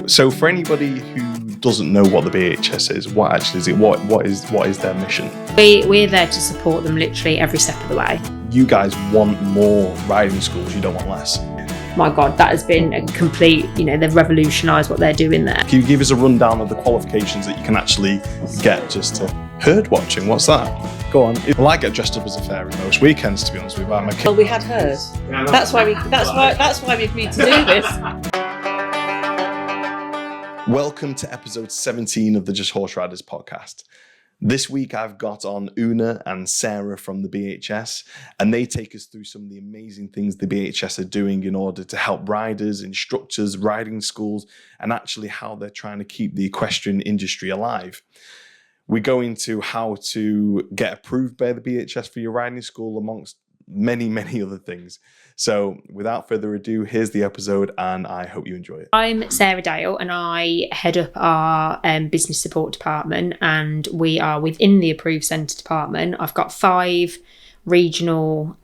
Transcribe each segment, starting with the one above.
So for anybody who doesn't know what the BHS is, what actually is it? What is their mission? We're there to support them literally every step of the way. You guys want more riding schools, you don't want less. My God, that has been a complete, they've revolutionised what they're doing there. Can you give us a rundown of the qualifications that you can actually get just to herd watching? What's that? Go on. Well, I get dressed up as a fairy most weekends, to be honest with you. I'm a kid. Well, we had hers. That's why we agreed to do this. Welcome to episode 17 of the Just Horse Riders podcast. This week I've got on Oonagh and Sarah from the BHS, and they take us through some of the amazing things the BHS are doing in order to help riders, instructors, riding schools, and actually how they're trying to keep the equestrian industry alive. We go into how to get approved by the BHS for your riding school, amongst many, many other things. So without further ado, here's the episode, and I hope you enjoy it. I'm Sarah Dale, and I head up our business support department, and we are within the Approved Centre department. I've got 5 regional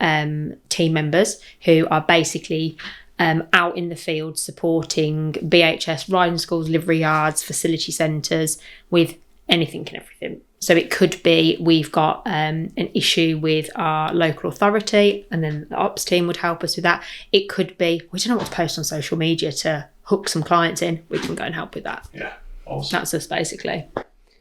team members who are basically out in the field supporting BHS riding schools, livery yards, facility centres with anything and everything. So it could be we've got an issue with our local authority, and then the ops team would help us with that. It could be we don't know what to post on social media to hook some clients in. We can go and help with that. Yeah, awesome. That's us basically.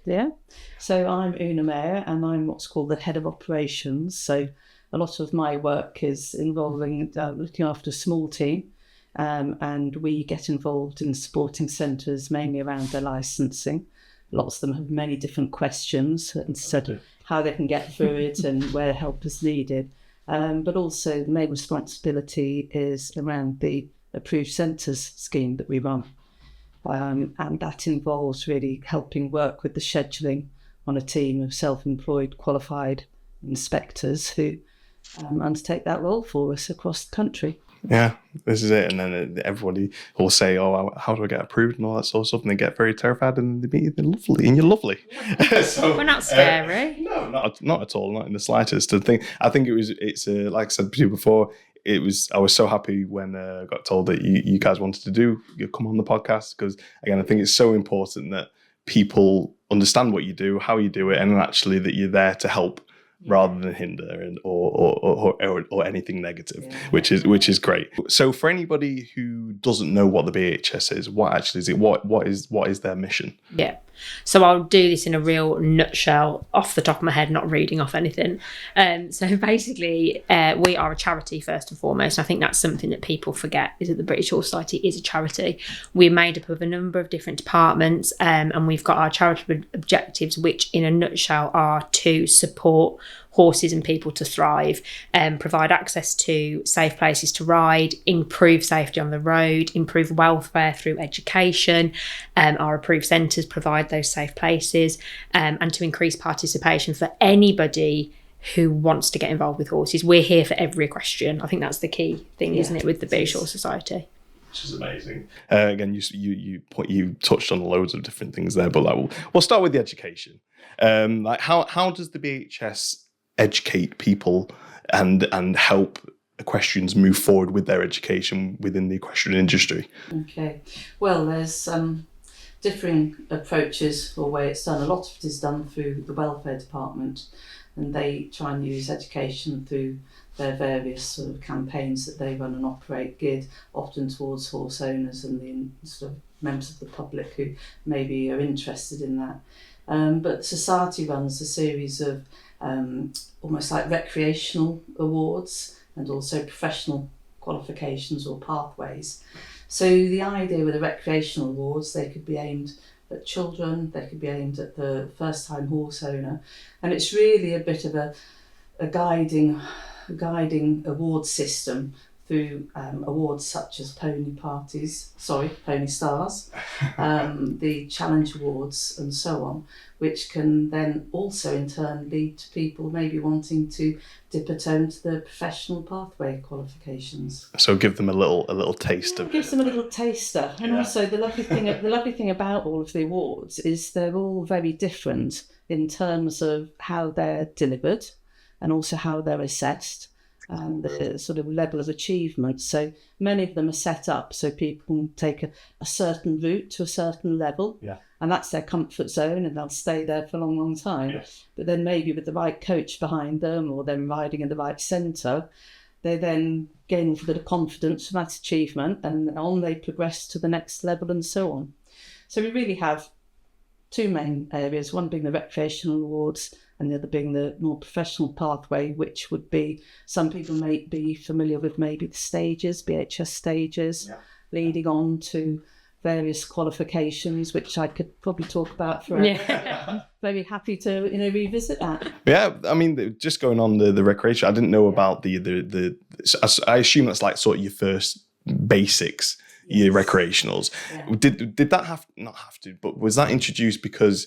Yeah. So I'm Oonagh, and I'm what's called the head of operations. So a lot of my work is involving looking after a small team, and we get involved in supporting centres mainly around their licensing. Lots of them have many different questions and so how they can get through it and where help is needed. But also the main responsibility is around the Approved Centres scheme that we run. And that involves really helping work with the scheduling on a team of self-employed qualified inspectors who undertake that role for us across the country. Yeah, this is it. And then everybody will say, oh, how do I get approved and all that sort of stuff. And they get very terrified and they meet you, they're lovely, and you're lovely. So, we're not scary. No, not at all, not in the slightest. I think it's like I said to you before, I was so happy when I got told that you guys wanted to come on the podcast, because again, I think it's so important that people understand what you do, how you do it, and actually that you're there to help rather than hinder or anything negative, which is great. So for anybody who doesn't know what the BHS is, what actually is it? What is their mission? Yeah. So I'll do this in a real nutshell, off the top of my head, not reading off anything. So basically, we are a charity first and foremost. And I think that's something that people forget, is that the British Horse Society is a charity. We're made up of a number of different departments, and we've got our charitable objectives, which in a nutshell are to support horses and people to thrive, provide access to safe places to ride, improve safety on the road, improve welfare through education. Our approved centres provide those safe places, and to increase participation for anybody who wants to get involved with horses. We're here for every equestrian. I think that's the key thing, isn't it, with the British Horse Society? Which is amazing. Again, you touched on loads of different things there, but we'll start with the education. How does the BHS educate people and help equestrians move forward with their education within the equestrian industry? Okay. Well, there's differing approaches or way it's done. A lot of it is done through the welfare department, and they try and use education through their various sort of campaigns that they run and operate, geared often towards horse owners and the sort of members of the public who maybe are interested in that. But the society runs a series of almost like recreational awards and also professional qualifications or pathways. So the idea with the recreational awards, they could be aimed at children, they could be aimed at the first-time horse owner, and it's really a bit of a guiding award system through awards such as Pony Stars, the Challenge Awards and so on, which can then also in turn lead to people maybe wanting to dip a toe into the professional pathway qualifications. So give them a little taste of it. Gives them a little taster. And also the lovely thing about all of the awards is they're all very different in terms of how they're delivered and also how they're assessed. and the sort of level of achievement. So many of them are set up so people can take a certain route to a certain level, and that's their comfort zone, and they'll stay there for a long, long time. But then maybe with the right coach behind them, or them riding in the right centre, they then gain a bit of confidence from that achievement, and on they progress to the next level and so on. So we really have two main areas, one being the recreational awards and the other being the more professional pathway, which would be, some people may be familiar with maybe the stages, BHS stages, leading on to various qualifications, which I could probably talk about forever. Very happy to revisit that. Yeah, I mean, just going on the recreation, I didn't know about the I assume that's like sort of your first basics, your recreationals. Did that not have to, but was that introduced because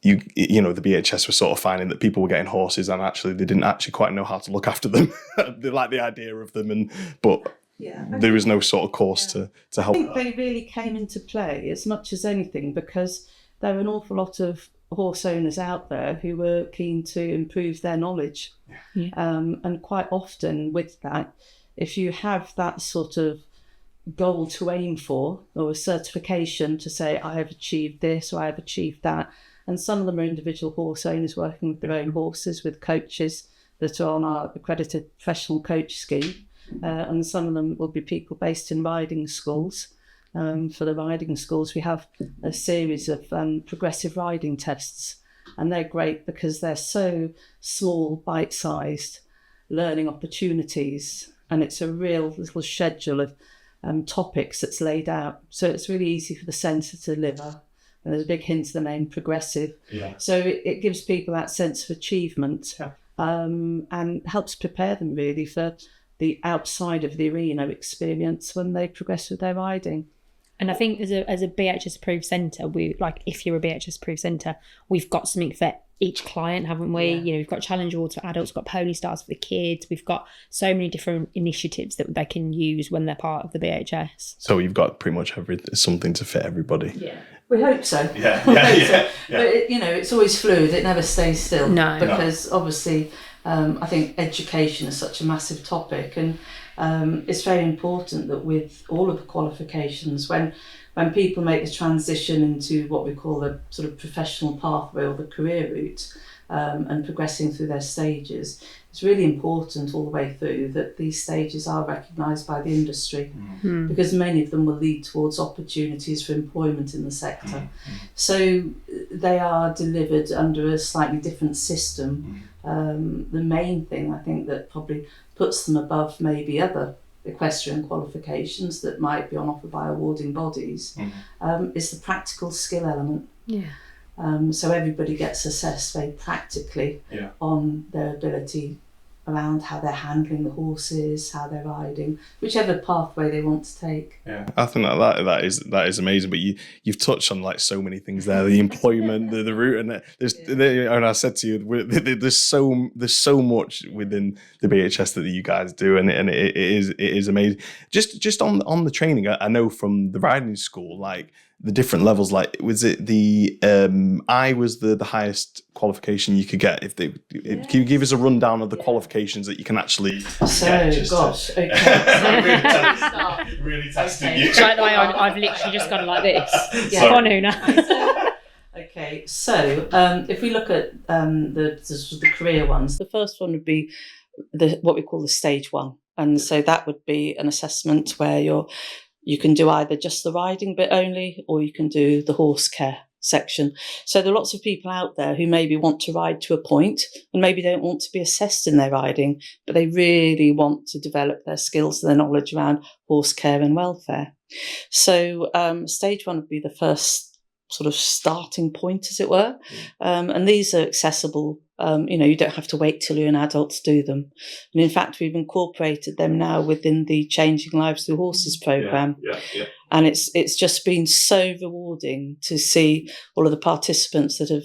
the BHS was sort of finding that people were getting horses and actually they didn't actually quite know how to look after them? They like the idea of them, but there was no sort of course to help. I think they really came into play as much as anything because there were an awful lot of horse owners out there who were keen to improve their knowledge. And quite often with that, if you have that sort of goal to aim for, or a certification to say, I have achieved this or I have achieved that, and some of them are individual horse owners working with their own horses with coaches that are on our accredited professional coach scheme, and some of them will be people based in riding schools. For the riding schools, we have a series of progressive riding tests, and they're great because they're so small, bite-sized learning opportunities, and it's a real little schedule of topics that's laid out. So it's really easy for the centre to deliver. And there's a big hint to the name progressive. So it gives people that sense of achievement, and helps prepare them really for the outside of the arena experience when they progress with their riding. And I think as a BHS approved centre, if you're a BHS approved centre, we've got something for each client, haven't we? We've got challenge awards for adults, we've got pony stars for the kids, we've got so many different initiatives that they can use when they're part of the BHS. So you've got pretty much something to fit everybody. We hope so. But it's always fluid, it never stays still. Because obviously I think education is such a massive topic, and it's very important that with all of the qualifications, when people make the transition into what we call the sort of professional pathway or the career route, and progressing through their stages, it's really important all the way through that these stages are recognised by the industry, because many of them will lead towards opportunities for employment in the sector. So they are delivered under a slightly different system. The main thing I think that probably puts them above maybe other equestrian qualifications that might be on offer by awarding bodies is the practical skill element. So everybody gets assessed very practically on their ability around how they're handling the horses, how they're riding, whichever pathway they want to take. I think that is amazing. But you've touched on like so many things there: the employment, the route, and and I said to you, there's so much within the BHS that you guys do, and it is amazing. Just on the training, I know from the riding school, like the different levels, like was it the I was the highest qualification you could get? Can you give us a rundown of the qualifications that you can actually get? Okay. Really testing you. By the way, I've literally just gone like this. Come on, Oonagh. Okay, so if we look at the career ones, the first one would be what we call the stage one, and so that would be an assessment where you can do either just the riding bit only, or you can do the horse care section. So there are lots of people out there who maybe want to ride to a point and maybe don't want to be assessed in their riding, but they really want to develop their skills and their knowledge around horse care and welfare. So stage one would be the first sort of starting point, as it were. And these are accessible. You don't have to wait till you're an adult to do them. And in fact, we've incorporated them now within the Changing Lives Through Horses programme. And it's just been so rewarding to see all of the participants that have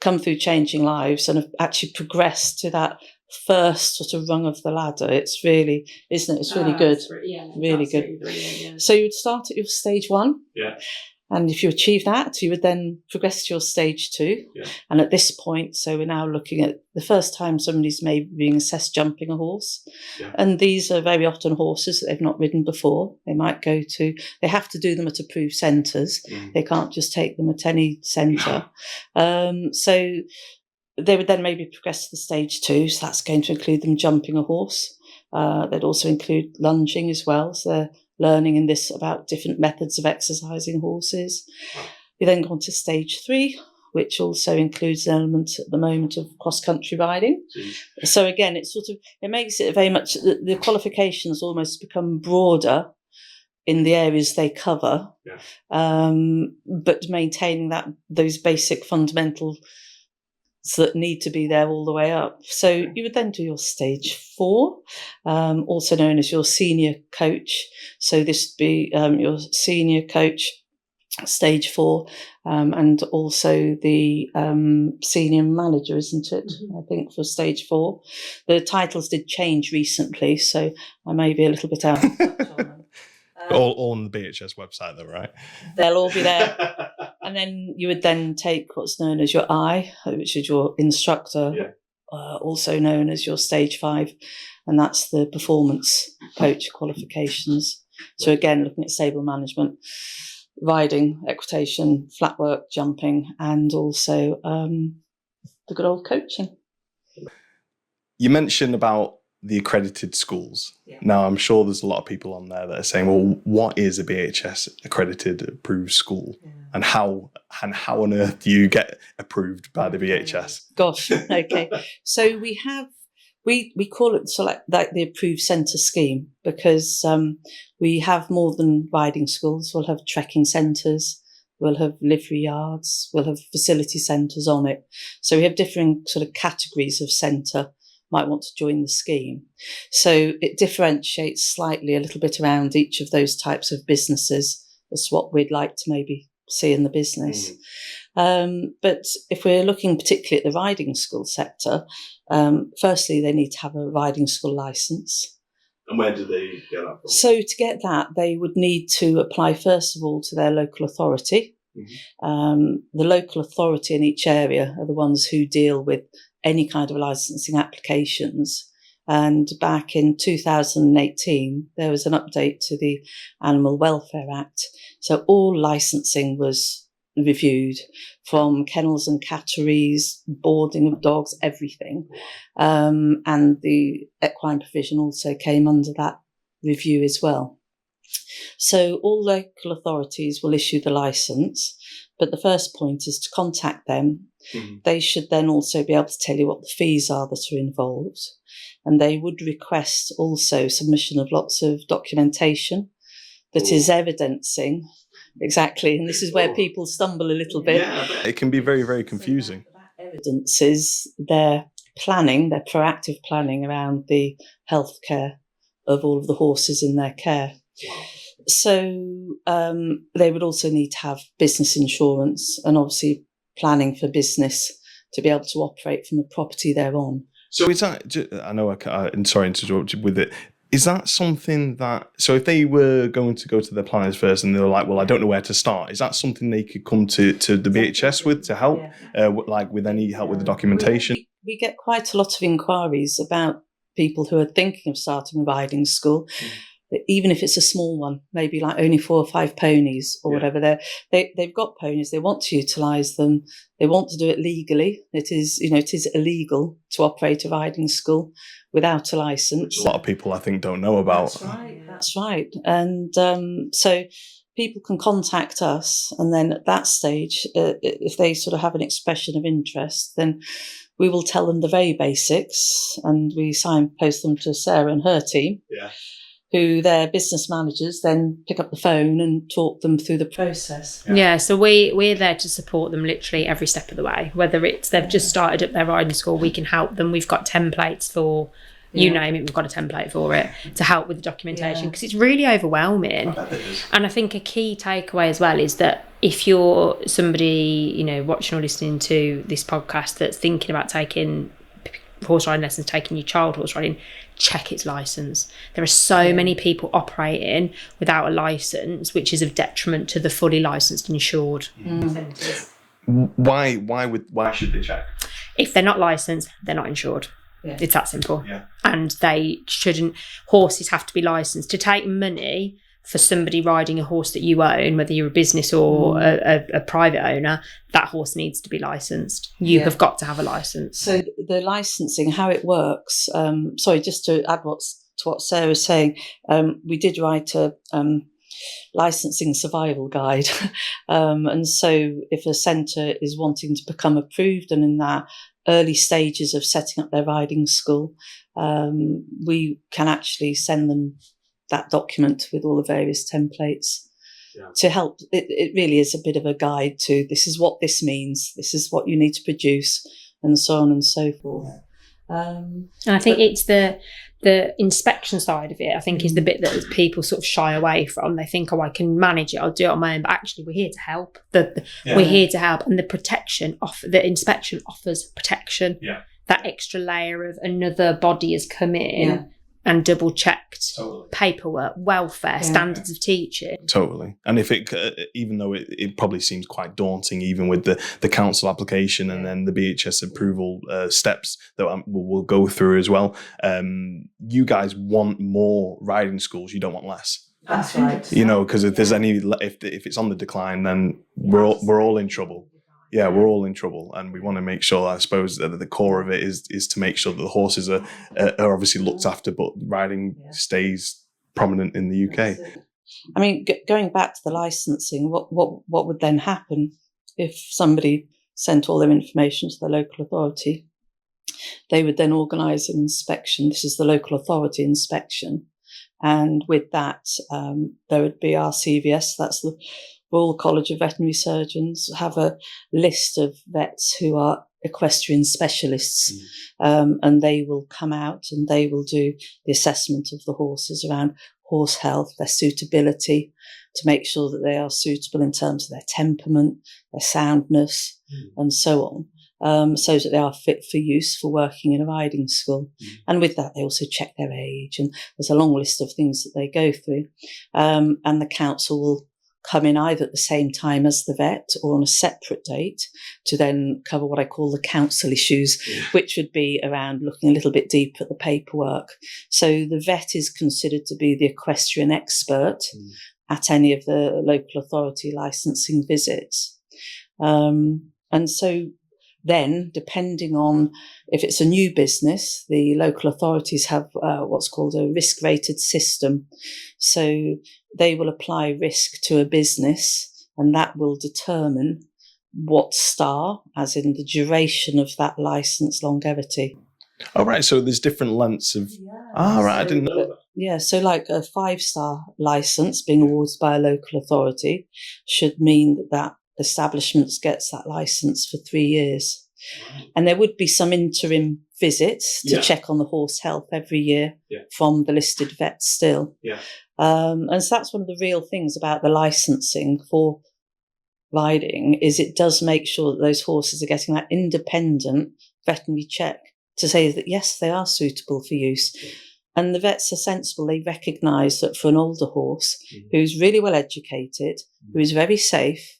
come through Changing Lives and have actually progressed to that first sort of rung of the ladder. It's really, isn't it? It's really good. Really good. So you would start at your stage one. And if you achieve that, you would then progress to your stage 2. Yeah. And at this point, so we're now looking at the first time somebody's maybe being assessed jumping a horse. Yeah. And these are very often horses that they've not ridden before. They have to do them at approved centres. They can't just take them at any centre. So they would then maybe progress to the stage 2. So that's going to include them jumping a horse. They'd also include lunging as well. So they're learning in this about different methods of exercising horses. You then go on to stage 3, which also includes an element at the moment of cross-country riding. So again, it makes it very much, the qualifications almost become broader in the areas they cover, but maintaining those basic fundamentals that need to be there all the way up. So you would then do your stage 4, also known as your senior coach. So this would be your senior coach, stage 4, and also the senior manager, isn't it? I think for stage 4. The titles did change recently, so I may be a little bit out of touch on them. All on the BHS website, though, right? They'll all be there. And then you would then take what's known as your I, which is your instructor, also known as your stage 5, and that's the performance coach qualifications. So again, looking at stable management, riding, equitation, flat work, jumping, and also the good old coaching. You mentioned about the accredited schools. Yeah. Now, I'm sure there's a lot of people on there that are saying, well, what is a BHS accredited approved school? Yeah. And how on earth do you get approved by the BHS? Gosh, okay. So we call it like the approved centre scheme, because we have more than riding schools. We'll have trekking centres, we'll have livery yards, we'll have facility centres on it. So we have different sort of categories of centre might want to join the scheme. So it differentiates slightly a little bit around each of those types of businesses as what we'd like to maybe see in the business. But if we're looking particularly at the riding school sector, firstly, they need to have a riding school licence. And where do they get that from? So to get that, they would need to apply, first of all, to their local authority. The local authority in each area are the ones who deal with any kind of licensing applications. And back in 2018, there was an update to the Animal Welfare Act. So all licensing was reviewed, from kennels and catteries, boarding of dogs, everything. And the equine provision also came under that review as well. So all local authorities will issue the licence, but the first point is to contact them. They should then also be able to tell you what the fees are that are involved. And they would request also submission of lots of documentation that is evidencing exactly. And this is where people stumble a little bit. Yeah, it can be very, very confusing. So that evidences their planning, their proactive planning around the healthcare of all of the horses in their care. So they would also need to have business insurance and obviously planning for business to be able to operate from the property they're on. So is that, I know I'm sorry to interrupt you with it, is that something that, so if they were going to go to their planners first and they were like, well, I don't know where to start, is that something they could come to the BHS with to help, like with any help with the documentation? We get quite a lot of inquiries about people who are thinking of starting a riding school. Even if it's a small one, maybe like only 4 or 5 ponies or whatever, they've got ponies, they want to utilise them, they want to do it legally. It is illegal to operate a riding school without a licence. Which a lot of people, I think, don't know about. That's right. And so people can contact us, and then at that stage, if they sort of have an expression of interest, then we will tell them the very basics, and we signpost them to Sarah and her team. Who their business managers then pick up the phone and talk them through the process. Yeah, so we're there to support them literally every step of the way. Whether it's they've just started up their riding school, we can help them. We've got templates for, you name it, we've got a template for it to help with the documentation, because it's really overwhelming. And I think a key takeaway as well is that if you're somebody, watching or listening to this podcast that's thinking about taking horse riding lessons, taking your child horse riding, check its licence. There are so many people operating without a licence, which is of detriment to the fully licensed and insured centres. Why should they check? If they're not licensed, they're not insured. Yeah. It's that simple. Yeah. And they shouldn't. Horses have to be licensed to take money for somebody riding a horse that you own, whether you're a business or a private owner. That horse needs to be licensed. You have got to have a license. So the licensing, how it works. Sorry, just to add to what Sarah was saying. We did write a licensing survival guide, and so if a centre is wanting to become approved and in that early stages of setting up their riding school, we can actually send them that document with all the various templates to help. It really is a bit of a guide to, this is what this means, this is what you need to produce, and so on and so forth. And I think it's the inspection side of it, I think, is the bit that people sort of shy away from. They think, oh, I can manage it, I'll do it on my own. But actually, we're here to help. We're here to help. And the inspection offers protection. Yeah. That extra layer of another body has come in and double checked paperwork, welfare, standards of teaching. Totally. And if it, even though it probably seems quite daunting, even with the council application and then the BHS approval steps that we'll go through as well, you guys want more riding schools, you don't want less. That's right. You know, because if there's if it's on the decline, then we're all in trouble. Yeah, we're all in trouble, and we want to make sure, I suppose, that the core of it is to make sure that the horses are obviously looked after, but riding stays prominent in the UK. I mean, going back to the licensing, what would then happen if somebody sent all their information to the local authority? They would then organise an inspection. This is the local authority inspection, and with that, there would be our CVS. That's the Royal College of Veterinary Surgeons, have a list of vets who are equestrian specialists, and they will come out and they will do the assessment of the horses around horse health, their suitability, to make sure that they are suitable in terms of their temperament, their soundness, and so on, so that they are fit for use for working in a riding school. And with that, they also check their age, and there's a long list of things that they go through. And the council will come in either at the same time as the vet or on a separate date to then cover what I call the council issues, which would be around looking a little bit deeper at the paperwork. So the vet is considered to be the equestrian expert at any of the local authority licensing visits. And so then, depending on if it's a new business, the local authorities have what's called a risk-rated system. So they will apply risk to a business, and that will determine what star, as in the duration of that license longevity. Oh, right. So there's different lengths of... I didn't know that. Yeah, so like a 5-star license being awarded by a local authority should mean that establishment gets that license for 3 years. And there would be some interim visits to check on the horse health every year from the listed vets still. And so that's one of the real things about the licensing for riding, is it does make sure that those horses are getting that independent veterinary check to say that, yes, they are suitable for use. And the vets are sensible. They recognise that for an older horse who's really well educated, who is very safe,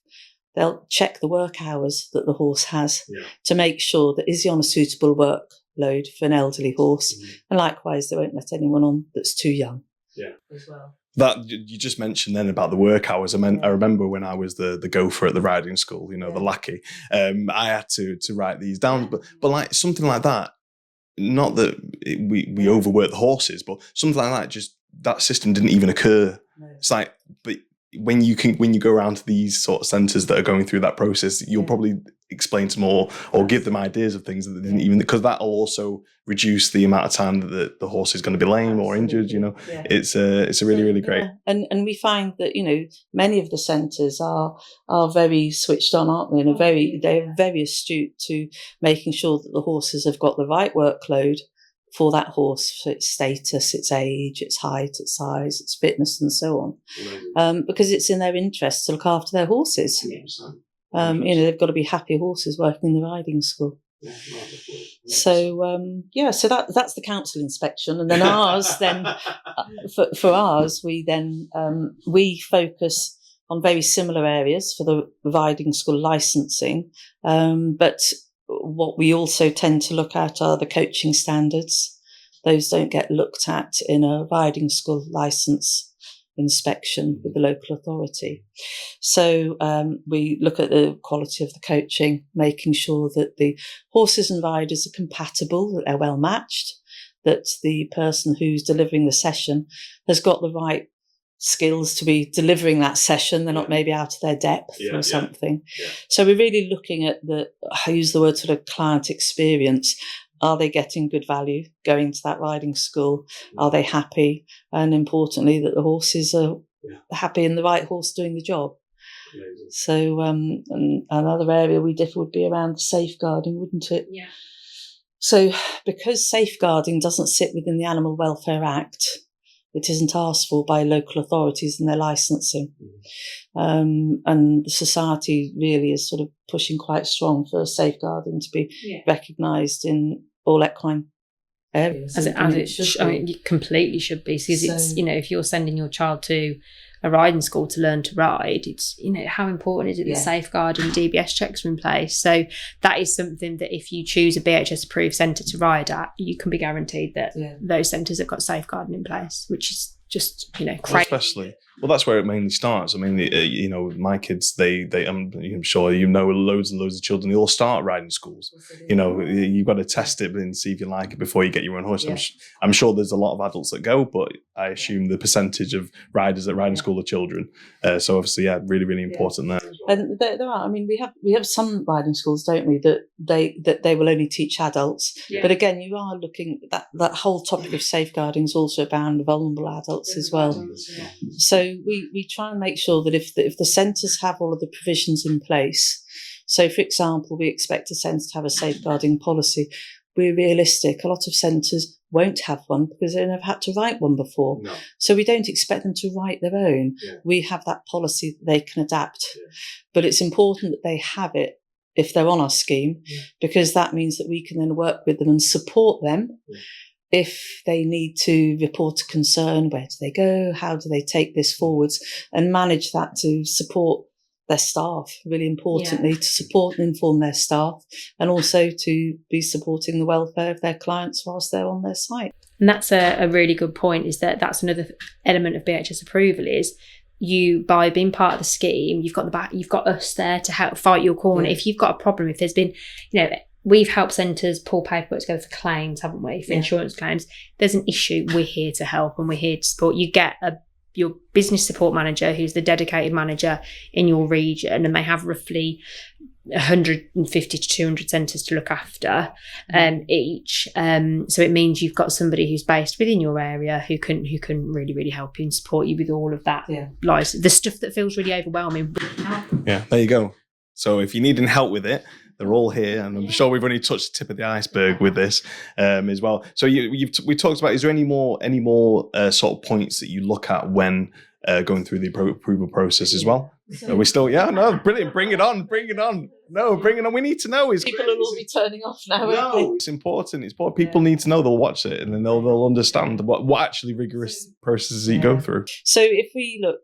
they'll check the work hours that the horse has to make sure that is he on a suitable workload for an elderly horse. And likewise, they won't let anyone on that's too young. As well. That you just mentioned then about the work hours. I remember when I was the gopher at the riding school, you know, the lackey. I had to write these down, but like something like that. Not that we overwork the horses, but something like that. Just that system didn't even occur. No. It's like, but when you go around to these sort of centres that are going through that process, you'll probably explain to more or give them ideas of things that they didn't even, because that'll also reduce the amount of time that the horse is going to be lame or injured. You know, it's a really, really great. And we find that, you know, many of the centres are very switched on, aren't they? And they're very astute to making sure that the horses have got the right workload for that horse, for its status, its age, its height, its size, its fitness, and so on. Because it's in their interest to look after their horses. You know, they've got to be happy horses working in the riding school. So so that's the council inspection, and then ours. Then for ours, we focus on very similar areas for the riding school licensing, but what we also tend to look at are the coaching standards. Those don't get looked at in a riding school license inspection with the local authority. So we look at the quality of the coaching, making sure that the horses and riders are compatible, that they're well matched, that the person who's delivering the session has got the right skills to be delivering that session. They're not maybe out of their depth or something. So we're really looking at I use the word sort of client experience. Are they getting good value going to that riding school? Are they happy? And importantly, that the horses are happy and the right horse doing the job. Amazing. So and another area we differ would be around safeguarding, wouldn't it? Yeah. So because safeguarding doesn't sit within the Animal Welfare Act, it isn't asked for by local authorities in their licensing. And the society really is sort of pushing quite strong for safeguarding to be recognised in all equine areas. As it should be. I mean, it completely should be, because it's, if you're sending your child to a riding school to learn to ride, it's, how important is it that safeguarding DBS checks are in place? So that is something that if you choose a BHS approved centre to ride at, you can be guaranteed that those centres have got safeguarding in place, which is just, crazy. Especially, that's where it mainly starts. I mean, my kids, I'm sure loads and loads of children, they all start riding schools. You've got to test it and see if you like it before you get your own horse. Yeah. I'm sure there's a lot of adults that go, but I assume the percentage of riders at riding school are children. So obviously, really, really important there. And there are. I mean, we have some riding schools, don't we, that they will only teach adults. Yeah. But again, you are looking at that whole topic of safeguarding is also about vulnerable adults as well. Yeah. So we try and make sure that if the centres have all of the provisions in place, so for example, we expect a centre to have a safeguarding policy. We're realistic. A lot of centres won't have one because they've never had to write one before. No. So we don't expect them to write their own. Yeah. We have that policy that they can adapt. Yeah. But it's important that they have it if they're on our scheme, because that means that we can then work with them and support them. Yeah. If they need to report a concern, where do they go? How do they take this forwards? And manage that to support their staff, really importantly, to support and inform their staff, and also to be supporting the welfare of their clients whilst they're on their site. And that's a really good point, is that's another element of BHS approval is you, by being part of the scheme, you've got us there to help fight your corner. Yeah. If you've got a problem, if there's been, we've helped centres pull paperwork together for claims, haven't we? For insurance claims. There's an issue, we're here to help and we're here to support. You get your business support manager, who's the dedicated manager in your region, and they have roughly 150 to 200 centres to look after each. So it means you've got somebody who's based within your area who can really, really help you and support you with all of that. The stuff that feels really overwhelming. Yeah, there you go. So if you need any help with it, they're all here, and I'm sure we've only touched the tip of the iceberg with this as well. So we talked about, is there any more sort of points that you look at when going through the approval process as well? Are we still? Yeah, no, brilliant. Bring it on. No, bring it on. We need to know. People will all be turning off now. No, it's important. It's important. People need to know. They'll watch it and then they'll understand what actually rigorous processes you go through. So if we look,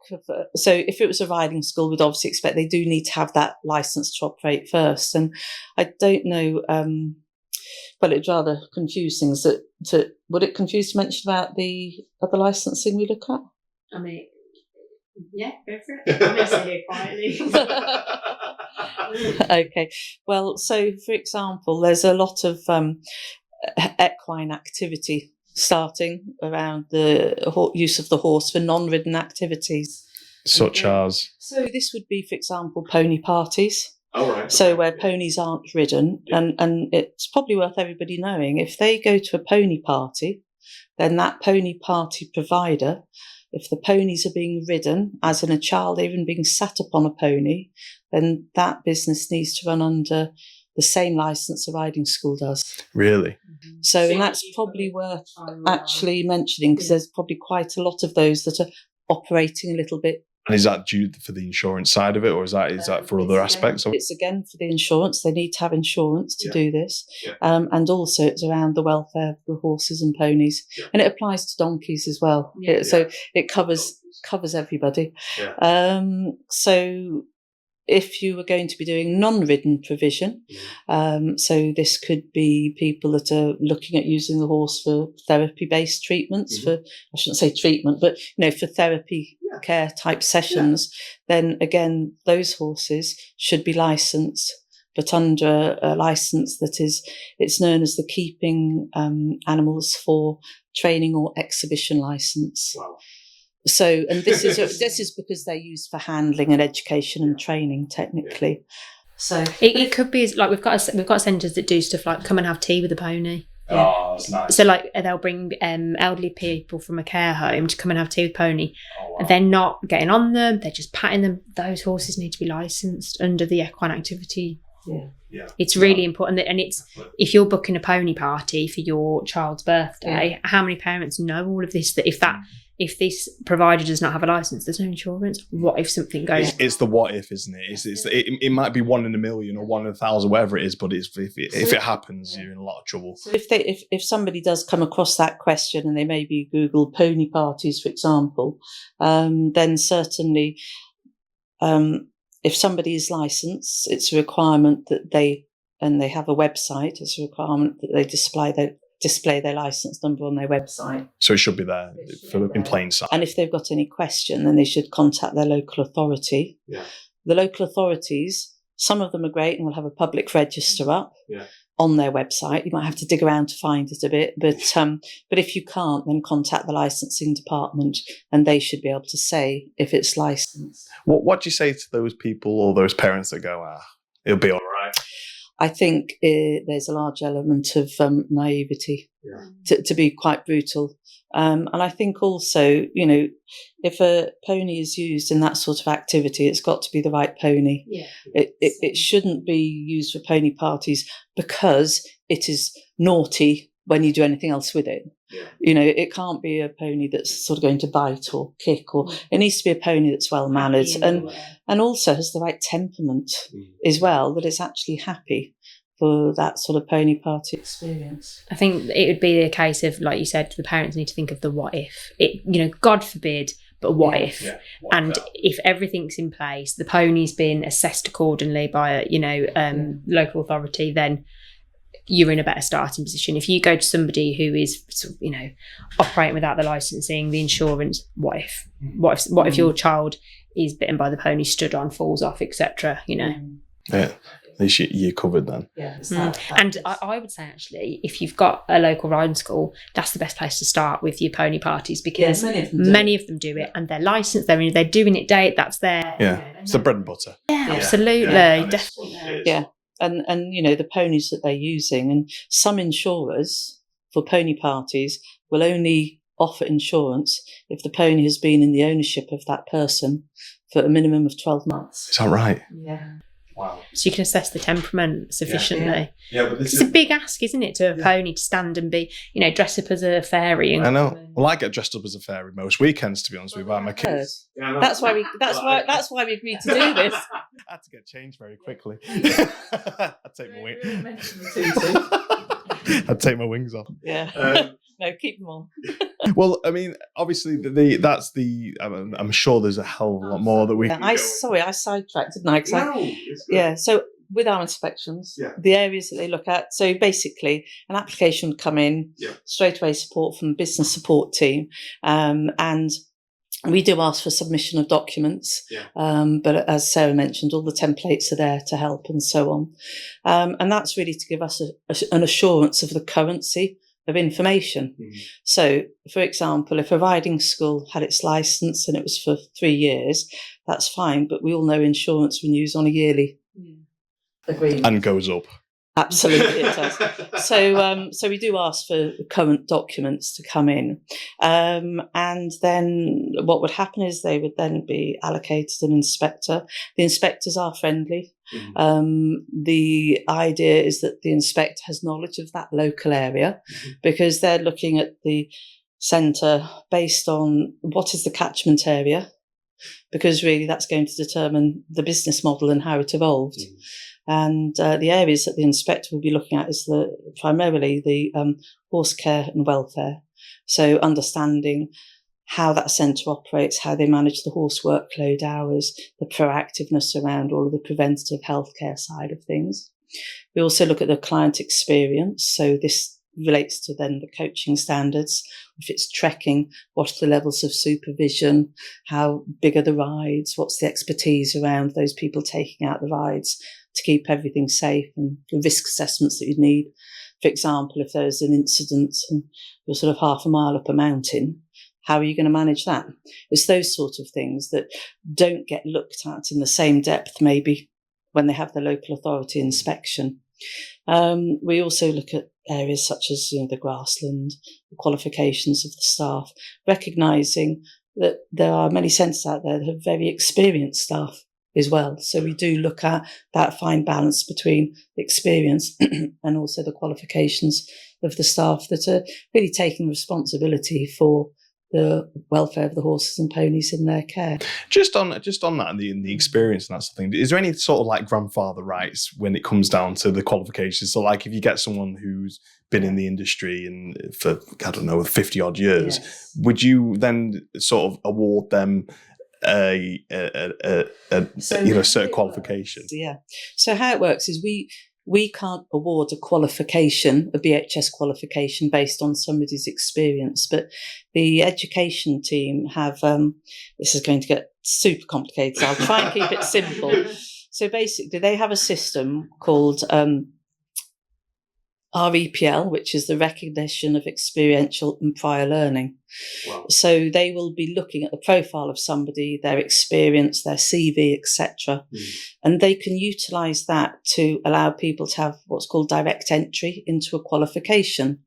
if it was a riding school, we'd obviously expect they do need to have that license to operate first. And I don't know, but it'd rather confuse things. Would it confuse to mention about the other licensing we look at? I mean, yeah, go for it. I'm going to sit here quietly. Okay. Well, so for example, there's a lot of equine activity starting around the use of the horse for non-ridden activities. Such as? So this would be, for example, pony parties. Oh, right. So where ponies aren't ridden, and it's probably worth everybody knowing, if they go to a pony party, then that pony party provider, if the ponies are being ridden, as in a child even being sat upon a pony, then that business needs to run under the same licence a riding school does. Really? So, and that's probably worth actually mentioning, because there's probably quite a lot of those that are operating a little bit And is that due for the insurance side of it, or is that for other aspects of it? It's again for the insurance. They need to have insurance to do this. Yeah. And also it's around the welfare of the horses and ponies. Yeah. And it applies to donkeys as well. Yeah. So it covers everybody. Yeah. So if you were going to be doing non-ridden provision, so this could be people that are looking at using the horse for therapy-based treatments, for, I shouldn't say treatment, but for therapy care type sessions, then again, those horses should be licensed, but under a license that is, it's known as the keeping animals for training or exhibition license. Wow. So, and this is because they're used for handling and education and training technically. So it could be like we've got centres that do stuff like come and have tea with a pony. Oh, that's nice. So like they'll bring elderly people from a care home to come and have tea with pony. Oh, wow. They're not getting on them, they're just patting them. Those horses need to be licensed under the equine activity. Yeah. It's really important and it's, if you're booking a pony party for your child's birthday, how many parents know all of this, that if this provider does not have a license, there's no insurance. What if something goes? It's the what if, isn't it? It might be 1 in a million or 1 in 1,000, whatever it is. But if it happens, you're in a lot of trouble. So if somebody does come across that question and they maybe Google pony parties, for example, then certainly, if somebody is licensed, it's a requirement that they have a website. It's a requirement that they display their license number on their website. So it should be there in plain sight. And if they've got any question, then they should contact their local authority. Yeah. The local authorities, some of them are great and will have a public register up on their website. You might have to dig around to find it a bit, but if you can't, then contact the licensing department and they should be able to say if it's licensed. What do you say to those people or those parents that go, it'll be all right? I think there's a large element of naivety, to be quite brutal. And I think also, if a pony is used in that sort of activity, it's got to be the right pony. Yeah. It shouldn't be used for pony parties because it is naughty when you do anything else with it. Yeah. It can't be a pony that's sort of going to bite or kick, or it needs to be a pony that's well mannered and also has the right temperament as well, that it's actually happy for that sort of pony party experience. I think it would be a case of, like you said, the parents need to think of the what if. God forbid, but what if? Yeah. If everything's in place, the pony's been assessed accordingly by local authority, then you're in a better starting position. If you go to somebody who is operating without the licensing, the insurance, what if? What if your child is bitten by the pony, stood on, falls off, etc. Yeah, at least you're covered then. Yeah. And I would say, actually, if you've got a local riding school, that's the best place to start with your pony parties, because many of them do it and they're licensed. They're doing it that's their it's the bread and butter. Yeah, absolutely, definitely. Yeah. And the ponies that they're using, and some insurers for pony parties will only offer insurance if the pony has been in the ownership of that person for a minimum of 12 months. Is that right? Yeah. Wow. So you can assess the temperament sufficiently. Yeah, but it's a big ask, isn't it, to a pony to stand and be, dress up as a fairy. I know. Well, I get dressed up as a fairy most weekends, to be honest with you, by my kids. Yeah, that's why we agreed to do this. I had to get changed very quickly. I'd take my wings off. Yeah. No, keep them on. Well, I mean, obviously, I'm sure there's a hell of a lot more that we. Yeah, I sidetracked, didn't I? So with our inspections, the areas that they look at. So basically, an application would come in, straight away support from the business support team, and we do ask for submission of documents, but as Sarah mentioned, all the templates are there to help and so on. And that's really to give us an assurance of the currency of information. Mm-hmm. So, for example, if a riding school had its licence and it was for 3 years, that's fine, but we all know insurance renews on a yearly agreement. And goes up. Absolutely, it does. So we do ask for current documents to come in. And then what would happen is they would then be allocated an inspector. The inspectors are friendly. Mm-hmm. The idea is that the inspector has knowledge of that local area, because they're looking at the centre based on what is the catchment area because really that's going to determine the business model and how it evolved. And the areas that the inspector will be looking at is primarily the horse care and welfare. So understanding how that centre operates, how they manage the horse workload hours, the proactiveness around all of the preventative healthcare side of things. We also look at the client experience. So this relates to then the coaching standards. If it's trekking, what are the levels of supervision? How big are the rides? What's the expertise around those people taking out the rides to keep everything safe, and the risk assessments that you'd need? For example, if there's an incident and you're sort of half a mile up a mountain, how are you going to manage that? It's those sort of things that don't get looked at in the same depth maybe when they have the local authority inspection. We also look at areas such as the grassland, the qualifications of the staff, recognising that there are many centres out there that have very experienced staff as well. So we do look at that fine balance between the experience and also the qualifications of the staff that are really taking responsibility for the welfare of the horses and ponies in their care. Just on that, and the experience and that sort of thing, is there any sort of like grandfather rights when it comes down to the qualifications? So like if you get someone who's been in the industry and for, I don't know, 50 odd years, yes, would you then sort of award them a certain qualification? Yeah. So how it works is we can't award a qualification, a BHS qualification, based on somebody's experience. But the education team have, this is going to get super complicated, so I'll try and keep it simple. So basically, they have a system called REPL, which is the recognition of experiential and prior learning. Wow. So they will be looking at the profile of somebody, their experience, their CV, etc. And they can utilise that to allow people to have what's called direct entry into a qualification.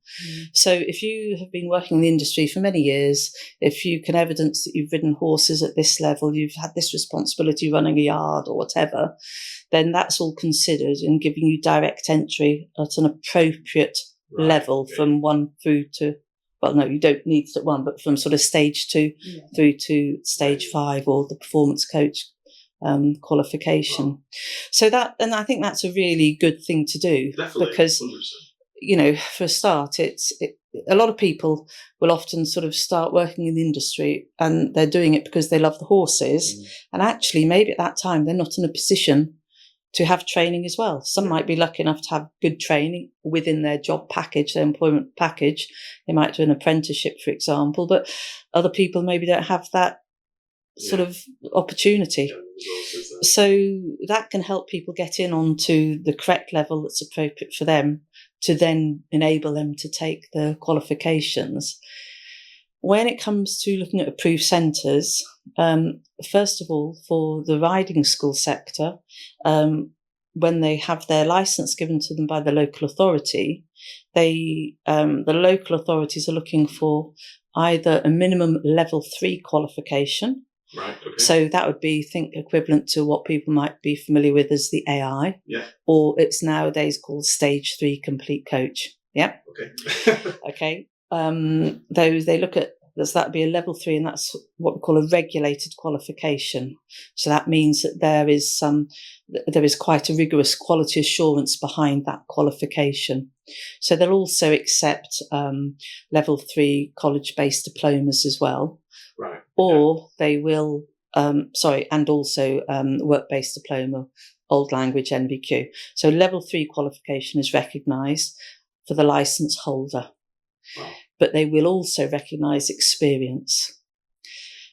So if you have been working in the industry for many years, if you can evidence that you've ridden horses at this level, you've had this responsibility running a yard or whatever, then that's all considered in giving you direct entry at an appropriate level from 1 through to, well, no, you don't need it at 1, but from sort of stage 2 through to stage 5, or the performance coach qualification. Wow. So that, and I think that's a really good thing to do. Definitely, because 100%. For a start, a lot of people will often sort of start working in the industry and they're doing it because they love the horses. And actually, maybe at that time, they're not in a position to have training as well. Some might be lucky enough to have good training within their job package, their employment package. They might do an apprenticeship, for example, but other people maybe don't have that sort of opportunity. So that can help people get in onto the correct level that's appropriate for them, to then enable them to take the qualifications. When it comes to looking at approved centres, first of all, for the riding school sector, when they have their licence given to them by the local authority, the local authorities are looking for either a minimum level 3 qualification. Right, okay. So that would be, think, equivalent to what people might be familiar with as the AI, or it's nowadays called stage 3 complete coach. Yeah. Okay. Okay. They look at, that be a level 3, and that's what we call a regulated qualification. So that means that there is quite a rigorous quality assurance behind that qualification. So they'll also accept level 3 college-based diplomas as well. Right. Or they will, and also work-based diploma, old language NVQ. So level 3 qualification is recognised for the licence holder. Wow. But they will also recognise experience.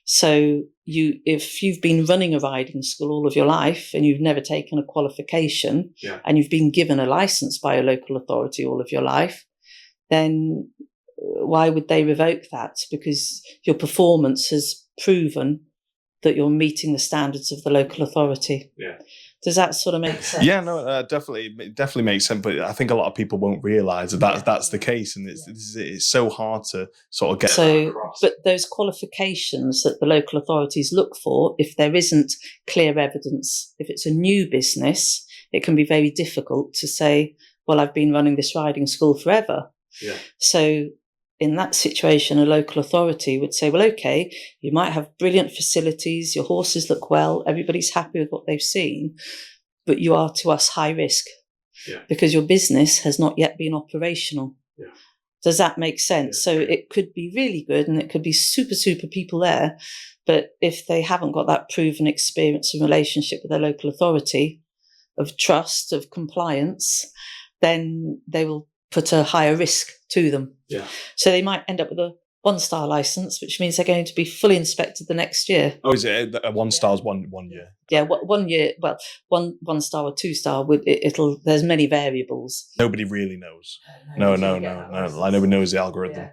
So if you've been running a riding school all of your life and you've never taken a qualification, and you've been given a licence by a local authority all of your life, then why would they revoke that? Because your performance has proven that you're meeting the standards of the local authority. Yeah. Does that sort of make sense? Yeah, no, definitely makes sense. But I think a lot of people won't realise that that's the case, and it's so hard to sort of get that across. But those qualifications that the local authorities look for, if there isn't clear evidence, if it's a new business, it can be very difficult to say, well, I've been running this riding school forever. Yeah. So in that situation, a local authority would say, well, okay, you might have brilliant facilities, your horses look well, everybody's happy with what they've seen, but you are to us high risk because your business has not yet been operational. Yeah. Does that make sense? So it could be really good and it could be super, super people there. But if they haven't got that proven experience and relationship with their local authority of trust, of compliance, then they will put a higher risk to them. Yeah. So they might end up with a 1-star license, which means they're going to be fully inspected the next year. Oh, is it a 1-star's one year? Yeah, 1 year. Well, 1-star or 2-star. It'll. There's many variables. Nobody really knows. No. Like nobody knows the algorithm.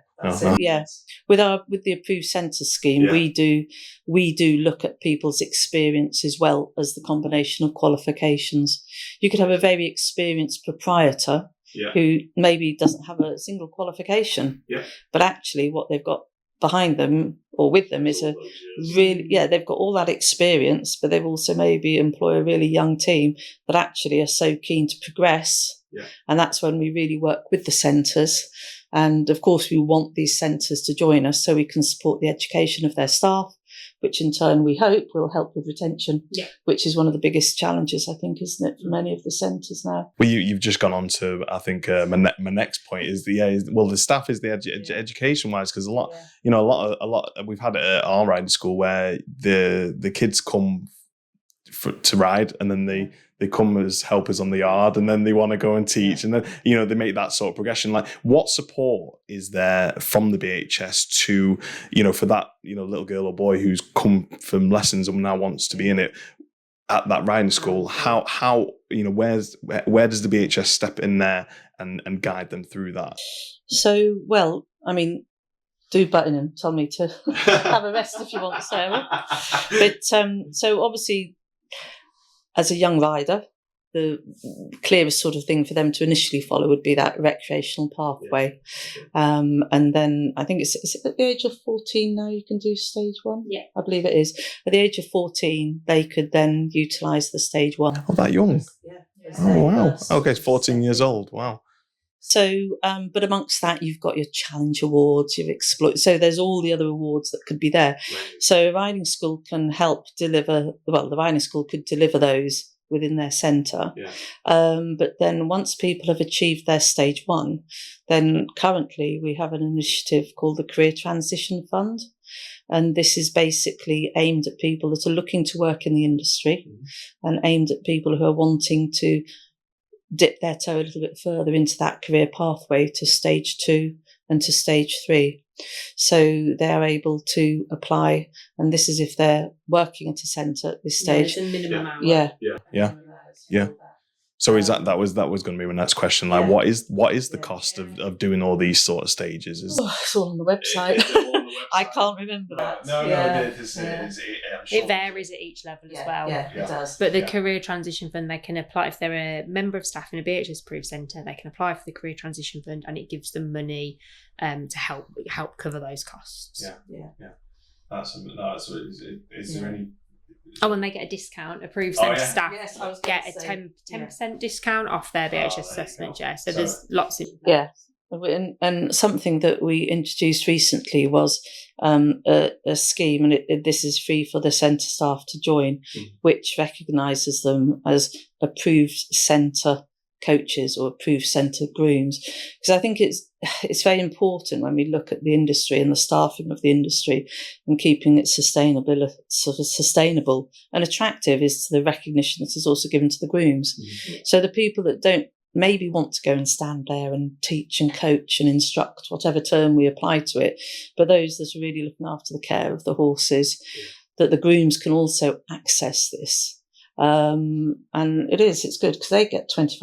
Yeah. With the approved centre scheme, we do look at people's experience as well as the combination of qualifications. You could have a very experienced proprietor who maybe doesn't have a single qualification, but actually what they've got behind them or with them is a really, they've got all that experience, but they've also maybe employ a really young team that actually are so keen to progress. Yeah. And that's when we really work with the centres. And of course, we want these centres to join us so we can support the education of their staff, which in turn we hope will help with retention, which is one of the biggest challenges, I think, isn't it, for many of the centres now? Well, you've just gone on to, I think, my next point is the staff is the education-wise, because a lot, we've had it at our riding school where the kids come to ride and then they come as helpers on the yard and then they want to go and teach and then they make that sort of progression. Like, what support is there from the BHS to for that little girl or boy who's come from lessons and now wants to be in it at that riding school? How where does the BHS step in there and guide them through that? So, well, I mean, do button in, tell me to have a rest if you want, Sarah. But so obviously, as a young rider, the clearest sort of thing for them to initially follow would be that recreational pathway. And then I think it's at the age of 14 now you can do stage 1? Yeah. I believe it is. At the age of 14, they could then utilise the stage 1. Oh, that young? Yeah. Oh, wow. Okay, it's 14 years old. Wow. So, but amongst that, you've got your challenge awards, you've explored. So there's all the other awards that could be there. Right. So a riding school can help deliver. Well, the riding school could deliver those within their centre. Yeah. But then once people have achieved their stage 1, then currently we have an initiative called the Career Transition Fund. And this is basically aimed at people that are looking to work in the industry and aimed at people who are wanting to dip their toe a little bit further into that career pathway to stage 2 and to stage 3. So they're able to apply, and this is if they're working at a centre at this stage. Yeah, it's a minimum hour. Yeah. So is that was going to be my next question? Like, what is the cost of doing all these sort of stages? It's all on the website. I can't remember that. No, it varies at each level as well. Yeah, it does. But the Career Transition Fund, they can apply if they're a member of staff in a BHS approved centre. They can apply for the Career Transition Fund, and it gives them money to help cover those costs. Yeah. Is there any? Oh, and they get a discount. Approved centre staff get a 10% discount off their BHS assessment. So there's lots of And something that we introduced recently was a scheme, and this is free for the centre staff to join, which recognises them as approved centre coaches or approved centre grooms. Because I think it's very important when we look at the industry and the staffing of the industry and keeping it sustainable and attractive is to the recognition that is also given to the grooms. So the people that don't maybe want to go and stand there and teach and coach and instruct, whatever term we apply to it, but those that are really looking after the care of the horses, that the grooms can also access this. And it's good because they get 25%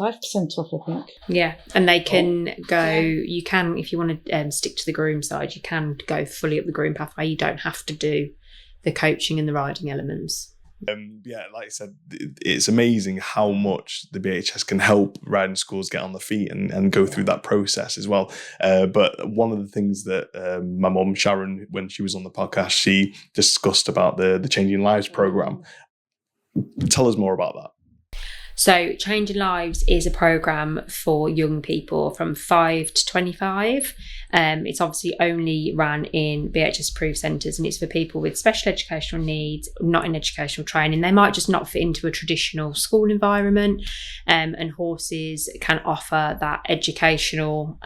off, I think. Yeah, and they can go, you can, if you want to stick to the groom side, you can go fully up the groom pathway. You don't have to do the coaching and the riding elements. Like I said, it's amazing how much the BHS can help riding schools get on their feet and go through that process as well. But one of the things that my mum, Sharon, when she was on the podcast, she discussed about the Changing Lives programme. Tell us more about that. So Changing Lives is a programme for young people from 5 to 25. It's obviously only run in BHS approved centres, and it's for people with special educational needs, not in educational training. They might just not fit into a traditional school environment, and horses can offer that educational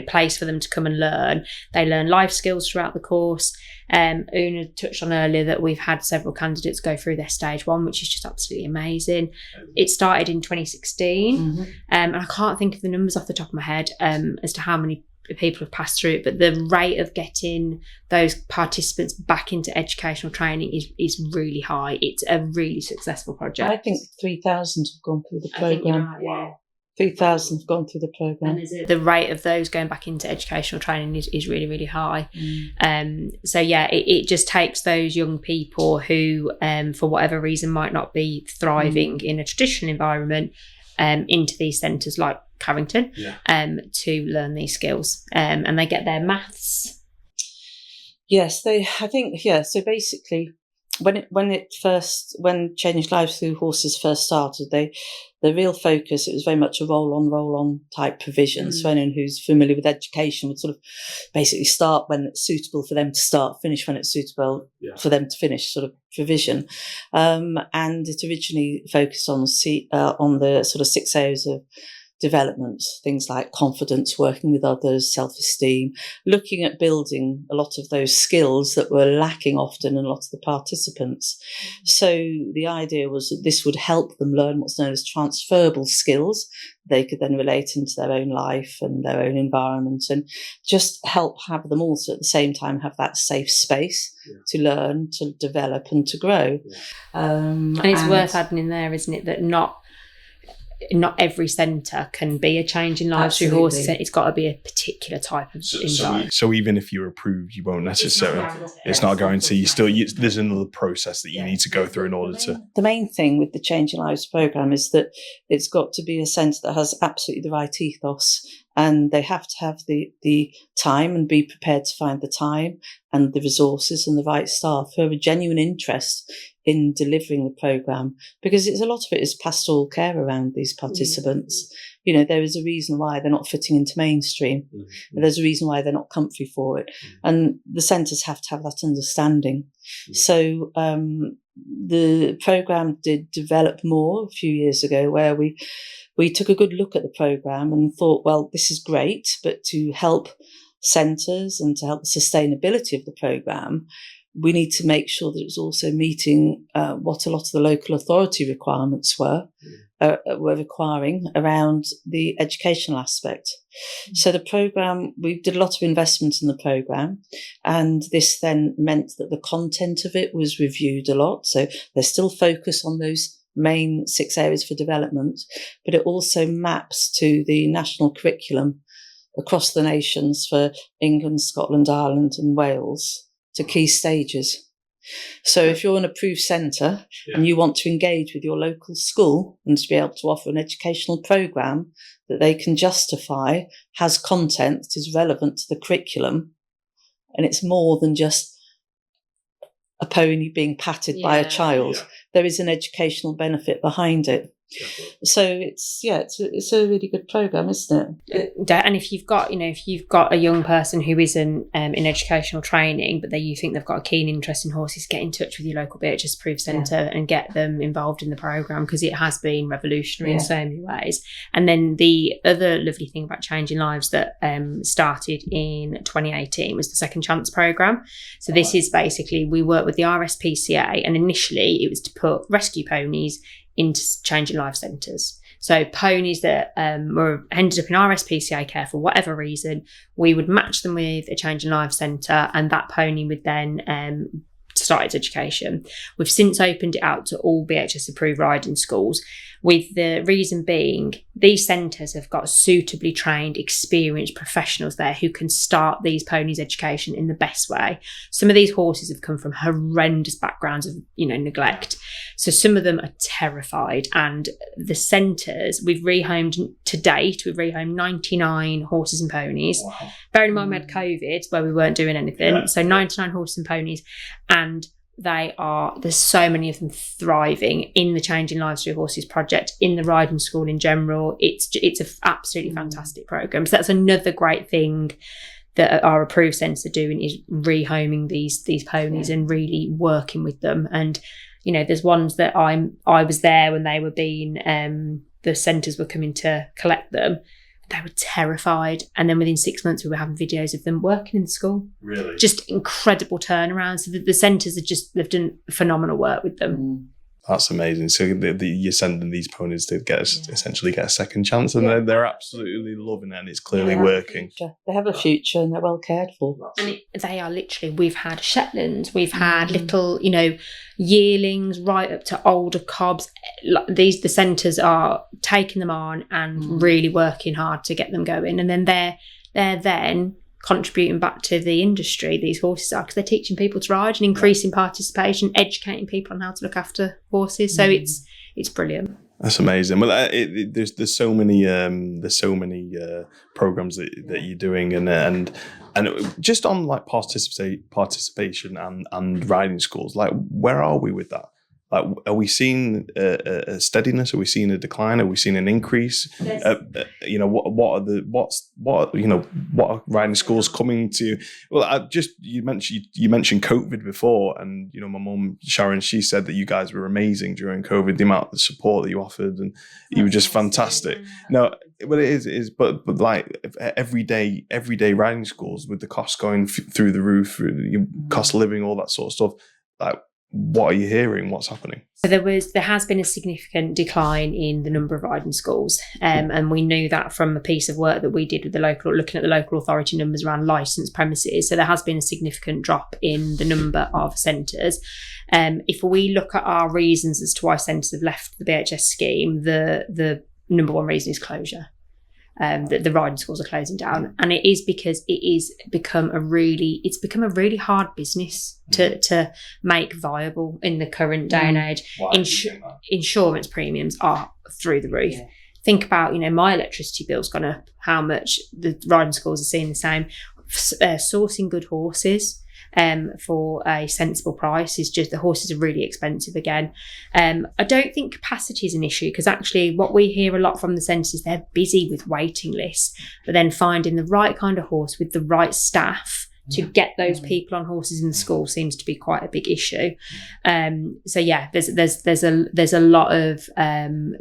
place for them to come and learn. They learn life skills throughout the course. Oonagh touched on earlier that we've had several candidates go through their stage 1, which is just absolutely amazing. It started in 2016, and I can't think of the numbers off the top of my head as to how many people have passed through it, but the rate of getting those participants back into educational training is really high. It's a really successful project. I think 3,000 have gone through the programme. Right, yeah. 3,000 have gone through the programme. And the rate of those going back into educational training is really, really high. So yeah, it just takes those young people who, for whatever reason, might not be thriving in a traditional environment, into these centres like Carrington, to learn these skills. And they get their maths. Yes, so basically, when Changing Lives Through Horses first started, the real focus, it was very much a roll-on type provision. So anyone who's familiar with education would sort of basically start when it's suitable for them to start, finish when it's suitable for them to finish, sort of provision. And it originally focused on the sort of 6 areas of development, things like confidence, working with others, self-esteem, looking at building a lot of those skills that were lacking often in a lot of the participants. So the idea was that this would help them learn what's known as transferable skills. They could then relate into their own life and their own environment, and just help have them also at the same time have that safe space to learn, to develop and to grow. And it's worth adding in there, isn't it, that not every centre can be a Changing Lives Through Horses. It's got to be a particular type of environment. So even if you're approved, you won't necessarily. It's not a guarantee. There's another process that you need to go through in order to. The main thing with the Changing Lives programme is that it's got to be a centre that has absolutely the right ethos, and they have to have the time and be prepared to find the time and the resources and the right staff who have a genuine interest in delivering the programme, because a lot of it is pastoral care around these participants. There is a reason why they're not fitting into mainstream. There's a reason why they're not comfy for it. And the centres have to have that understanding. So the programme did develop more a few years ago, where we took a good look at the programme and thought, well, this is great, but to help centres and to help the sustainability of the programme, we need to make sure that it's also meeting what a lot of the local authority requirements were requiring around the educational aspect. So the programme, we did a lot of investment in the programme, and this then meant that the content of it was reviewed a lot. So there's still focus on those main 6 areas for development, but it also maps to the national curriculum across the nations for England, Scotland, Ireland and Wales, to key stages. So if you're an approved centre and you want to engage with your local school and to be able to offer an educational programme that they can justify, has content that is relevant to the curriculum, and it's more than just a pony being patted by a child, there is an educational benefit behind it. So it's a really good programme, isn't it? And if you've got a young person who isn't in educational training, but you think they've got a keen interest in horses, get in touch with your local BHS approved centre and get them involved in the programme, because it has been revolutionary in so many ways. And then the other lovely thing about Changing Lives that started in 2018 was the Second Chance programme. So this is basically, we work with the RSPCA, and initially it was to put rescue ponies into Changing Lives centres. So ponies that were ended up in RSPCA care for whatever reason, we would match them with a Changing Lives centre, and that pony would then start its education. We've since opened it out to all BHS approved riding schools, with the reason being these centres have got suitably trained, experienced professionals there who can start these ponies' education in the best way. Some of these horses have come from horrendous backgrounds of, neglect. So some of them are terrified, and the centres, we've rehomed 99 horses and ponies. Wow. Bearing in mind we had COVID where we weren't doing anything. So 99 horses and ponies, and There's so many of them thriving in the Changing Lives Through Horses project, in the riding school in general. It's an absolutely fantastic program. So that's another great thing that our approved centres are doing, is rehoming these ponies and really working with them. And there's ones that I was there when they were being the centres were coming to collect them. They were terrified, and then within 6 months we were having videos of them working in the school. Really? Just incredible turnarounds. So the centres they've done phenomenal work with them. That's amazing. So you're sending these ponies to essentially get a second chance, and they're absolutely loving it, and it's clearly working. They have a future, and they're well cared for. And they are literally, we've had Shetlands, we've had little, yearlings right up to older cobs. The centres are taking them on and really working hard to get them going. And then they're then contributing back to the industry, these horses are, because they're teaching people to ride and increasing participation, educating people on how to look after horses. So it's brilliant. That's amazing. Well, there's so many programs that you're doing, and just on like participation and riding schools. Like, where are we with that? Like, are we seeing a steadiness? Are we seeing a decline? Are we seeing an increase? What are riding schools coming to? Well, you mentioned COVID before, and my mum Sharon, she said that you guys were amazing during COVID. The amount of support that you offered, and you were just fantastic. No, well, it is, but like everyday riding schools with the costs going through the roof, cost of living, all that sort of stuff. Like, what are you hearing? What's happening? So there has been a significant decline in the number of riding schools, and we knew that from a piece of work that we did with looking at the local authority numbers around licensed premises. So there has been a significant drop in the number of centres. If we look at our reasons as to why centres have left the BHS scheme, the number one reason is closure. The riding schools are closing down, and it is because it's become a really hard business to make viable in the current day and age. Insurance premiums are through the roof. Yeah. Think about, my electricity bill's gone up, how much the riding schools are seeing the same. Sourcing good horses for a sensible price is just, the horses are really expensive again. I don't think capacity is an issue, because actually what we hear a lot from the centres is they're busy with waiting lists, but then finding the right kind of horse with the right staff to get those people on horses in the school seems to be quite a big issue. So yeah, there's a lot of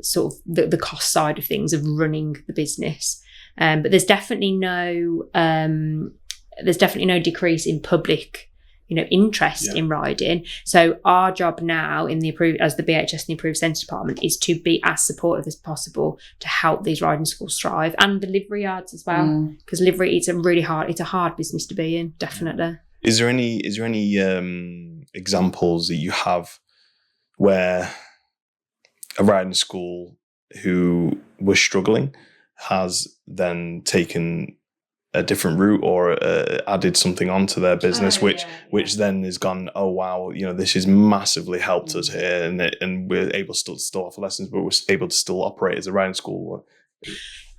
sort of the cost side of things of running the business, but there's definitely no decrease in public, interest in riding. So our job now as the BHS and the Approved Centre Department is to be as supportive as possible to help these riding schools thrive, and the livery yards as well, because livery, it's a hard business to be in, definitely. Is there any examples that you have where a riding school who was struggling has then taken a different route or added something onto their business, which then has gone, oh wow, this has massively helped us here, and we're able to still offer lessons, but we're able to still operate as a riding school?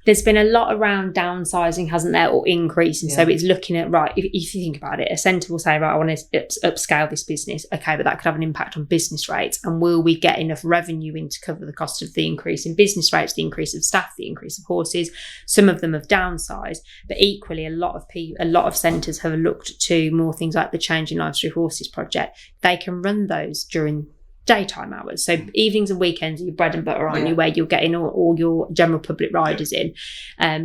There's been a lot around downsizing, hasn't there, or increasing. So it's looking at, right, if you think about it, a centre will say, right, I want to upscale this business. Okay, but that could have an impact on business rates. And will we get enough revenue in to cover the cost of the increase in business rates, the increase of staff, the increase of horses? Some of them have downsized, but equally a lot of centres have looked to more things like the Changing Lives Through Horses project. They can run those during daytime hours, so evenings and weekends are your bread and butter, aren't you, where you're getting all your general public riders in.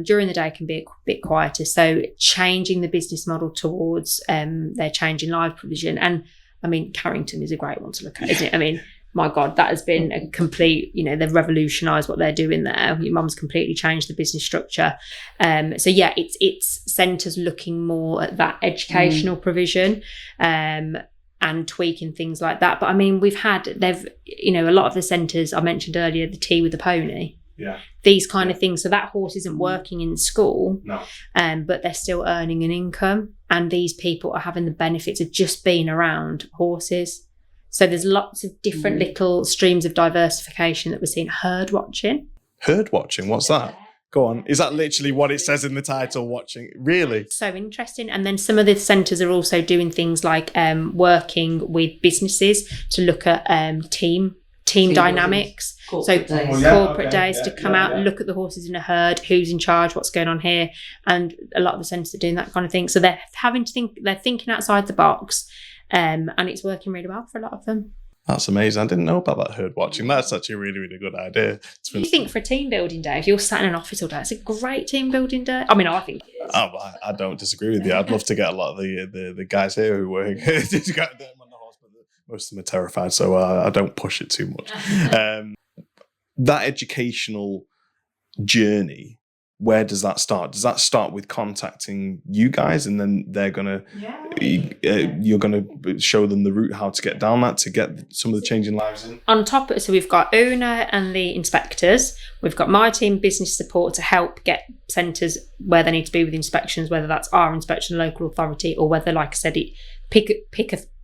During the day can be a bit quieter, so changing the business model towards their Changing Live provision. And I mean, Carrington is a great one to look at, isn't it? I mean, my God, that has been a complete, they've revolutionised what they're doing there. Your mum's completely changed the business structure. So yeah, it's centres looking more at that educational provision, and tweaking things like that. But I mean, a lot of the centres I mentioned earlier, the tea with the pony, these kind of things. So that horse isn't working in school, but they're still earning an income, and these people are having the benefits of just being around horses. So there's lots of different little streams of diversification that we're seeing. Herd watching. Herd watching, what's that? Go on. Is that literally what it says in the title, watching? Really? So interesting. And then some of the centres are also doing things like working with businesses to look at team dynamics. Corporate days to come out and look at the horses in a herd, who's in charge, what's going on here. And a lot of the centres are doing that kind of thing. So they're thinking outside the box, and it's working really well for a lot of them. That's amazing. I didn't know about that herd watching. That's actually a really, really good idea. Do you think for a team building day, if you're sat in an office all day, it's a great team building day? I mean, I think it is. Oh, I don't disagree with you. I'd love to get a lot of the guys here who work on the horse, but most of them are terrified, so I don't push it too much. That educational journey, where does that start? Does that start with contacting you guys, and then they're gonna, you're gonna show them the route how to get down that to get some of the changing lives in? On top of it, so we've got Oonagh and the inspectors. We've got my team, business support, to help get centres where they need to be with inspections, whether that's our inspection, local authority, or whether, like I said, pick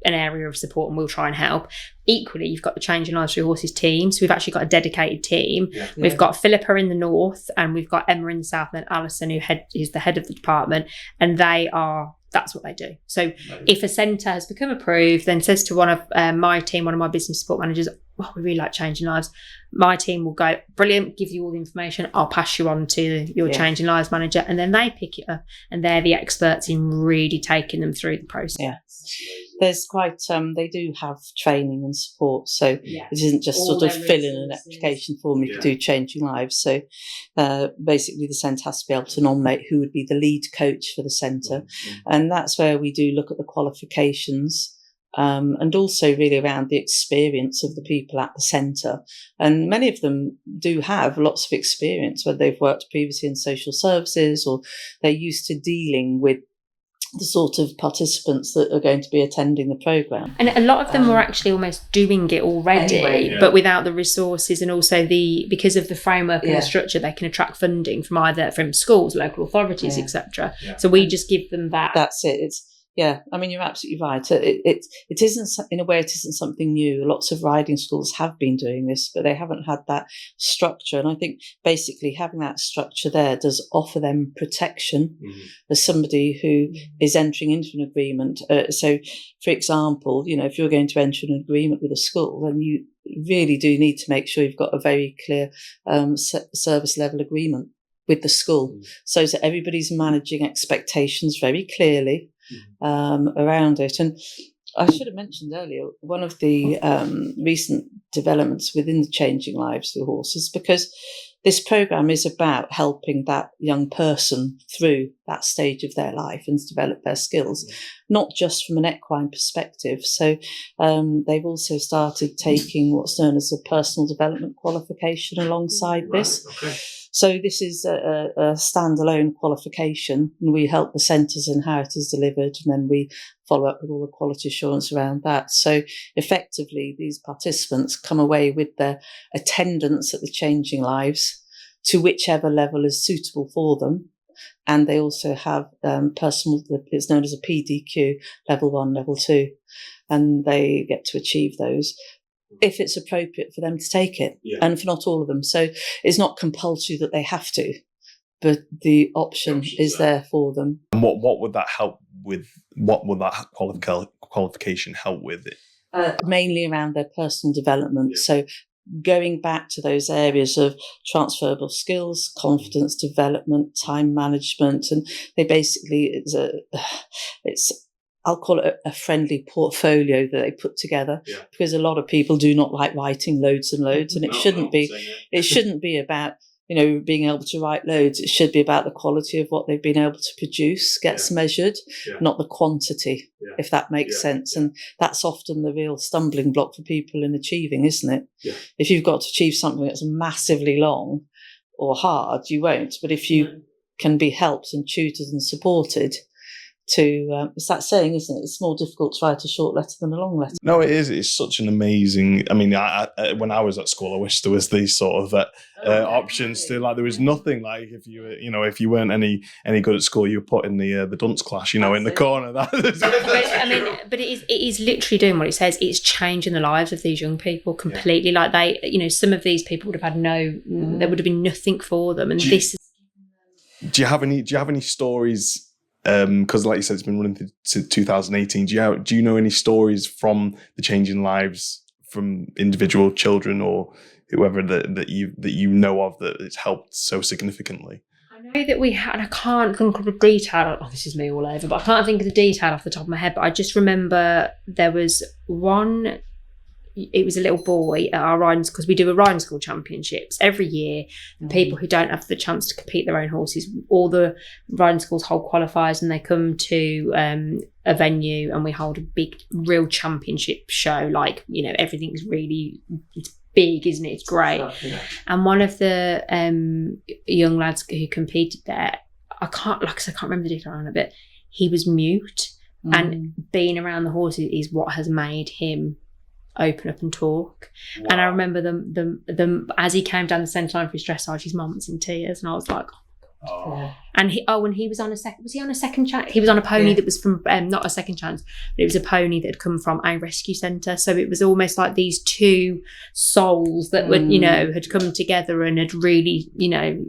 an area of support and we'll try and help. Equally, you've got the Changing Lives Through Horses team. So we've actually got a dedicated team. Yeah. We've got Philippa in the north, and we've got Emma in the south, and then Alison, who's the head of the department, and that's what they do. So if a centre has become approved, then says to one of my team, one of my business support managers, "Oh, we really like Changing Lives," my team will go, "Brilliant, give you all the information. I'll pass you on to your Changing Lives manager," and then they pick it up, and they're the experts in really taking them through the process. Yeah. There's quite, they do have training and support, so it isn't just all sort of fill in an application form if you do Changing Lives. So basically the centre has to be able to nominate who would be the lead coach for the centre, and that's where we do look at the qualifications, and also really around the experience of the people at the centre. And many of them do have lots of experience, whether they've worked previously in social services or they're used to dealing with the sort of participants that are going to be attending the programme. And a lot of them were actually almost doing it already, but without the resources, and also because of the framework and the structure, they can attract funding from schools, local authorities, etc. So we just give them that. That's it. I mean, you're absolutely right. It isn't, in a way, it isn't something new. Lots of riding schools have been doing this, but they haven't had that structure. And I think basically having that structure there does offer them protection as somebody who is entering into an agreement. So, for example, if you're going to enter an agreement with a school, then you really do need to make sure you've got a very clear service level agreement with the school, so that everybody's managing expectations very clearly around it. And I should have mentioned earlier, one of the recent developments within the Changing Lives Through Horses, because this programme is about helping that young person through that stage of their life and to develop their skills, not just from an equine perspective. So they've also started taking what's known as a personal development qualification alongside this. Okay. So this is a standalone qualification, and we help the centres in how it is delivered, and then we follow up with all the quality assurance around that. So effectively, these participants come away with their attendance at the Changing Lives to whichever level is suitable for them. And they also have it's known as a PDQ, level 1, level 2, and they get to achieve those if it's appropriate for them to take it, and for not all of them. So it's not compulsory that they have to, but the option is there for them. And what would that help with? What would that qualification help with? Mainly around their personal development. So going back to those areas of transferable skills, confidence development, time management, and they basically I'll call it a friendly portfolio that they put together, because a lot of people do not like writing loads and loads, and it shouldn't be. It shouldn't be about being able to write loads. It should be about the quality of what they've been able to produce gets measured, not the quantity, if that makes sense. And that's often the real stumbling block for people in achieving, isn't it? Yeah. If you've got to achieve something that's massively long or hard, you won't. But if you can be helped and tutored and supported, it's that saying, isn't it? It's more difficult to write a short letter than a long letter. No, it is. It's such an amazing. I mean, when I was at school, I wish there was these sort of options to, like, there was nothing like if you were, if you weren't any good at school, you were put in the dunce class, in the corner. But it is literally doing what it says. It's changing the lives of these young people completely. Like some of these people would have had there would have been nothing for them, and Do you have any stories? Because like you said, it's been running to 2018. Do you know any stories from the changing lives from individual children or whoever that you know of that it's helped so significantly? I know that we had, I can't think of the detail. Oh, this is me all over, but I can't think of the detail off the top of my head. But I just remember there was one. It was a little boy at our riding school, because we do a riding school championships every year. The people who don't have the chance to compete their own horses, all the riding schools hold qualifiers, and they come to a venue, and we hold a big, real championship show. Like, everything's really, it's big, isn't it? It's great. Yeah. And one of the young lads who competed there, I can't remember the detail on it, but he was mute, and being around the horses is what has made him open up and talk. Wow. And I remember them as he came down the centre line for his dressage, his mum was in tears, and I was like, oh. Yeah. And he was on a second chance? He was on a pony that was from not a second chance, but it was a pony that had come from a rescue centre. So it was almost like these two souls that would, had come together and had really,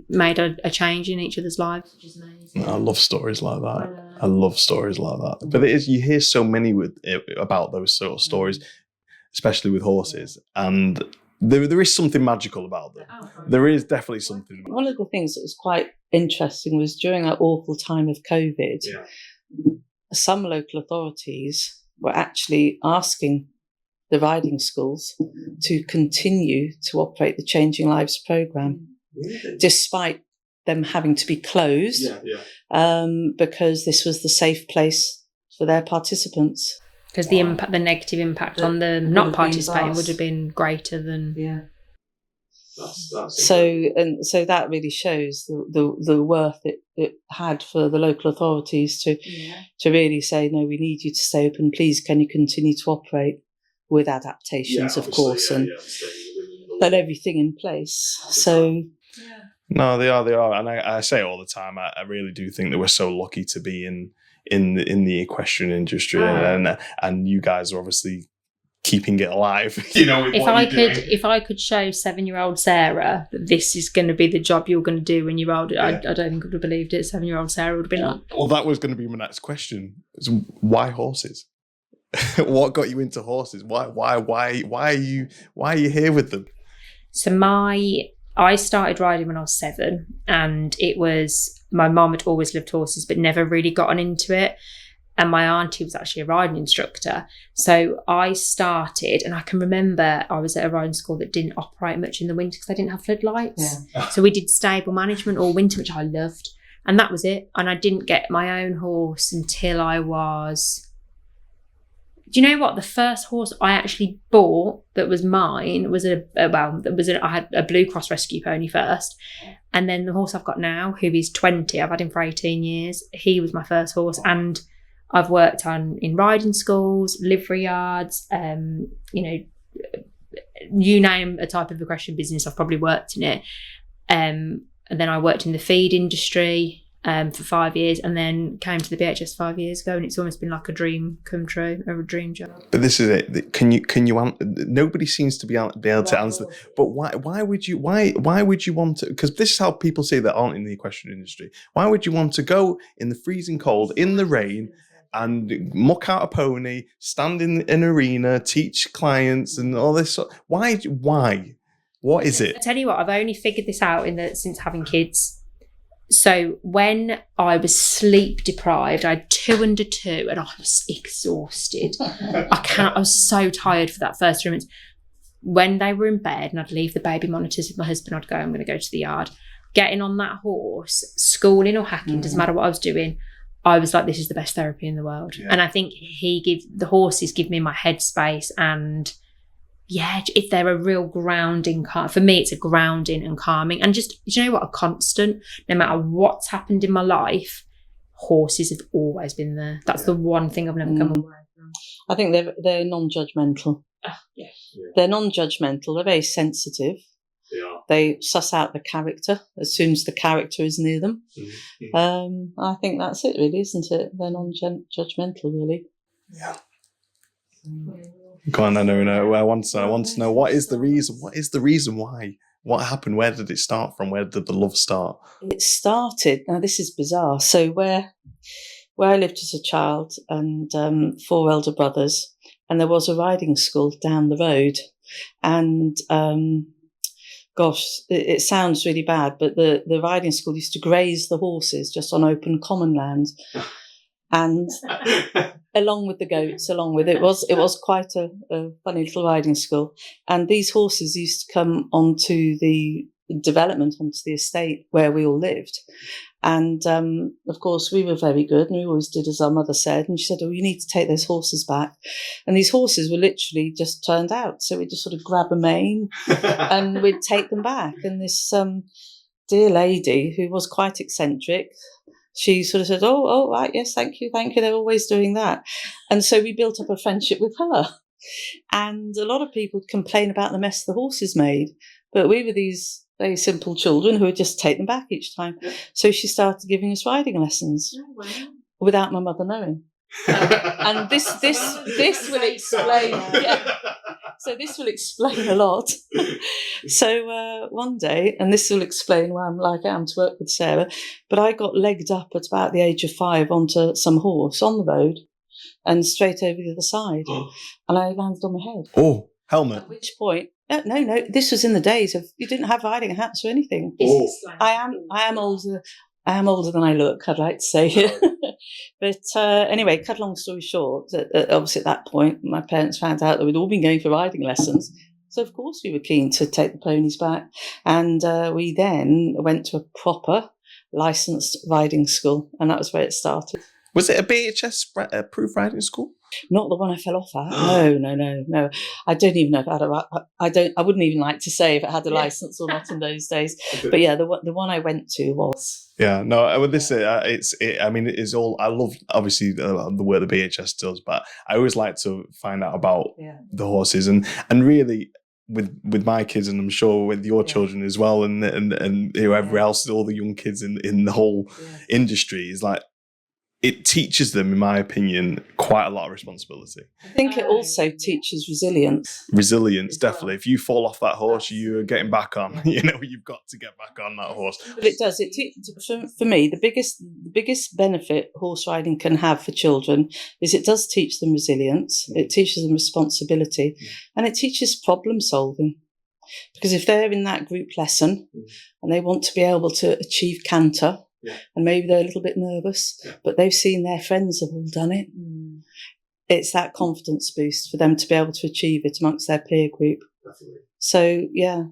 made a change in each other's lives, which is amazing. I love stories like that. I love stories like that. But you hear so many about those sort of stories, especially with horses, and there is something magical about them. There is definitely something. One of the things that was quite interesting was during that awful time of COVID, some local authorities were actually asking the riding schools to continue to operate the Changing Lives programme, despite them having to be closed, because this was the safe place for their participants. Because the negative impact on the not participating would have been greater than. Yeah. So that really shows the worth it had for the local authorities to really say, no, we need you to stay open. Please, can you continue to operate with adaptations, of course, and everything in place. So. Yeah. No, they are, and I say it all the time. I really do think that we're so lucky to be in the equestrian industry, and you guys are obviously keeping it alive. If I could show 7-year-old Sarah that this is going to be the job you're going to do when you're older, I don't think I would have believed it. 7-year-old Sarah would have been like. Well, that was going to be my next question. Why horses? What got you into horses? Why are you here with them? So I started riding when I was 7, and it was. My mum had always loved horses, but never really gotten into it. And my auntie was actually a riding instructor. So I started, and I can remember I was at a riding school that didn't operate much in the winter because they didn't have floodlights. Yeah. So we did stable management all winter, which I loved. And that was it. And I didn't get my own horse until I was... Do you know what? The first horse I actually bought that was mine was I had a Blue Cross rescue pony first. And then the horse I've got now, who is 20, I've had him for 18 years. He was my first horse. And I've worked in riding schools, livery yards, you name a type of equestrian business, I've probably worked in it. And then I worked in the feed industry for 5 years, and then came to the BHS 5 years ago, and it's almost been like a dream come true, or a dream job. But this is it. Can you? Nobody seems to be able to answer. But why would you want to? Because this is how people say that aren't in the equestrian industry. Why would you want to go in the freezing cold, in the rain, and muck out a pony, stand in an arena, teach clients, and all this? Why? What is it? I tell you what, I've only figured this out since having kids. So when I was sleep deprived, I had 2 under 2, and I was exhausted. I was so tired for that first 3 minutes. When they were in bed and I'd leave the baby monitors with my husband, I'd go, I'm going to go to the yard. Getting on that horse, schooling or hacking, doesn't matter what I was doing, I was like, this is the best therapy in the world. Yeah. And I think the horses give me my headspace, and if they're a real grounding, for me, it's a grounding and calming, and just, you know what, a constant. No matter what's happened in my life, horses have always been there. That's the one thing I've never come away from. I think they're non-judgmental. They're non-judgmental. They're very sensitive. They suss out the character as soon as the character is near them. Mm-hmm. I think that's it, really, isn't it? They're non-judgmental, really. Yeah. Go on, I want to know. What is the reason? What is the reason why What happened? Where did it start from? Where did the love start? It started, now this is bizarre, so where I lived as a child and 4 elder brothers, and there was a riding school down the road, and gosh, it sounds really bad, but the riding school used to graze the horses just on open common land, and along with the goats, it was quite a funny little riding school, and these horses used to come onto the development, onto the estate where we all lived. And of course, we were very good, and we always did as our mother said. And she said, "Oh, you need to take those horses back." And these horses were literally just turned out, so we'd just sort of grab a mane and we'd take them back. And this dear lady, who was quite eccentric, she sort of said, "Oh, right, yes, thank you. They're always doing that." And so we built up a friendship with her. And a lot of people would complain about the mess the horses made, but we were these very simple children who would just take them back each time. So she started giving us riding lessons without my mother knowing. And this will explain. Yeah. So this will explain a lot. So one day, and this will explain why I'm like I am to work with Sarah, but I got legged up at about the age of 5 onto some horse on the road and straight over the other side, and I landed on my head. Oh, helmet. At which point, no, this was in the days of you didn't have riding hats or anything. Oh. I am older. I am older than I look, I'd like to say. But anyway, cut a long story short, obviously at that point, my parents found out that we'd all been going for riding lessons. So, of course, we were keen to take the ponies back. And we then went to a proper licensed riding school. And that was where it started. Was it a BHS approved riding school? Not the one I fell off at. No. I don't even know if it had I wouldn't even like to say if it had a license or not in those days. But yeah, the one I went to was. Yeah, no. With this, I mean, it is all. I love obviously the work the BHS does, but I always like to find out about the horses and really. With my kids, and I'm sure with your children as well, and whoever else, all the young kids in the whole industry, is like. It teaches them, in my opinion, quite a lot of responsibility. I think it also teaches resilience. Resilience, definitely. If you fall off that horse, you're getting back on. You've got to get back on that horse. But it does. For me, the biggest benefit horse riding can have for children is it does teach them resilience. It teaches them responsibility, and it teaches problem solving. Because if they're in that group lesson and they want to be able to achieve canter. And maybe they're a little bit nervous, but they've seen their friends have all done it. It's that confidence boost for them to be able to achieve it amongst their peer group. Definitely. So, yeah.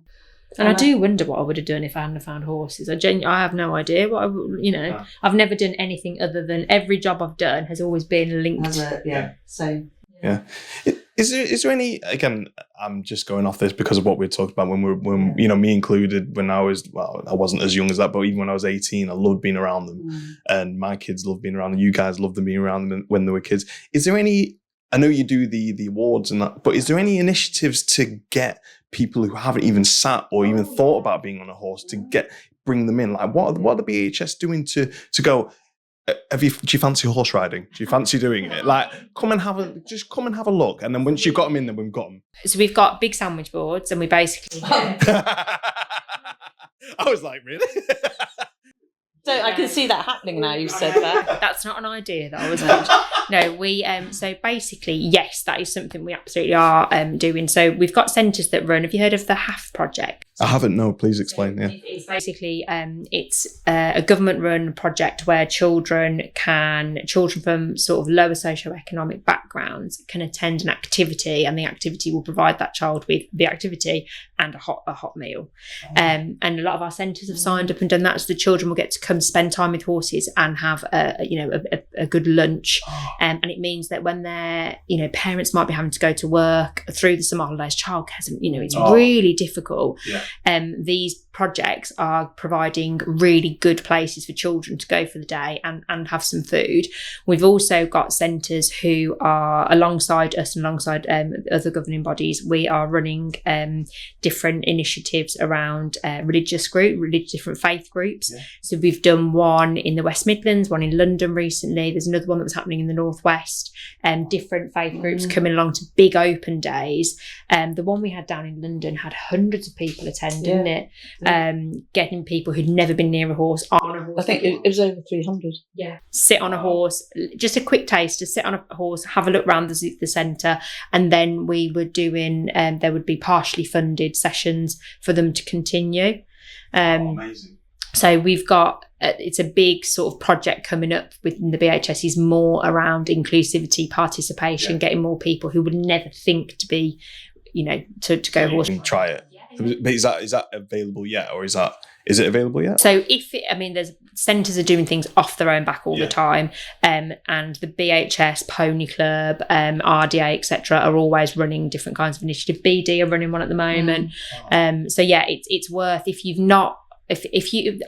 And I do wonder what I would have done if I hadn't found horses. I have no idea what I've never done anything other than every job I've done has always been linked. Same. Yeah. Is there any, again, I'm just going off this because of what we talked about when me included, when I wasn't as young as that, but even when I was 18, I loved being around them, and my kids loved being around them. You guys loved them being around them when they were kids. Is there any, I know you do the awards and that, but is there any initiatives to get people who haven't even sat or even thought about being on a horse bring them in? Like what are the BHS doing to go, do you fancy horse riding? Do you fancy doing it? Like, come and have a look. And then once you've got them in, then we've got them. So we've got big sandwich boards, and we basically. I was like, really? So I can see that happening now. You've said that. That's not an idea that I was mentioned. No, we so basically, yes, that is something we absolutely are doing. So we've got centres that run. Have you heard of the HAF project? I haven't. No, please explain. Yeah, it's basically it's a government-run project where children from sort of lower socioeconomic backgrounds can attend an activity, and the activity will provide that child with the activity and a hot meal. And a lot of our centres have signed up and done that, so the children will get to come spend time with horses and have a good lunch. And it means that when their parents might be having to go to work through the summer holidays, childcare, it's really difficult. These projects are providing really good places for children to go for the day and have some food. We've also got centres who are alongside us and alongside other governing bodies. We are running different initiatives around different faith groups. Yeah. So we've done one in the West Midlands, one in London recently. There's another one that was happening in the Northwest. Different faith groups coming along to big open days. The one we had down in London had hundreds of people attending it. Getting people who'd never been near a horse on a horse. I think it was over 300. Yeah. Sit on a horse, just a quick taste to sit on a horse, have a look around the centre. And then we were doing, there would be partially funded sessions for them to continue. Amazing. So we've got, it's a big sort of project coming up within the BHS, is more around inclusivity, participation, getting more people who would never think to be, to go horse. Try it. But is that available yet, or is it available yet? So there's centres are doing things off their own back all the time, and the BHS, Pony Club, RDA, etc., are always running different kinds of initiative. BD are running one at the moment. So yeah, it's worth, if you've not.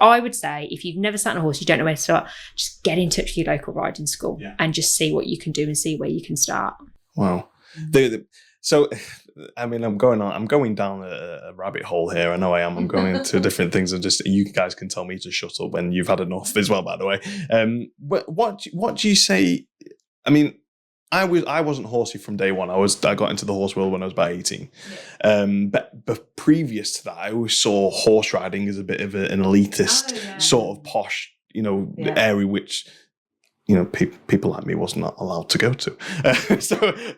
I would say if you've never sat on a horse, you don't know where to start, just get in touch with your local riding school and just see what you can do and see where you can start. Wow. So, I mean, I'm going down a rabbit hole here. I know I am. I'm going into different things, and just you guys can tell me to shut up when you've had enough as well, by the way. What do you say? I mean, I wasn't horsey from day one. I got into the horse world when I was about 18. But previous to that, I always saw horse riding as a bit of an elitist sort of posh, area which people like me was not allowed to go to.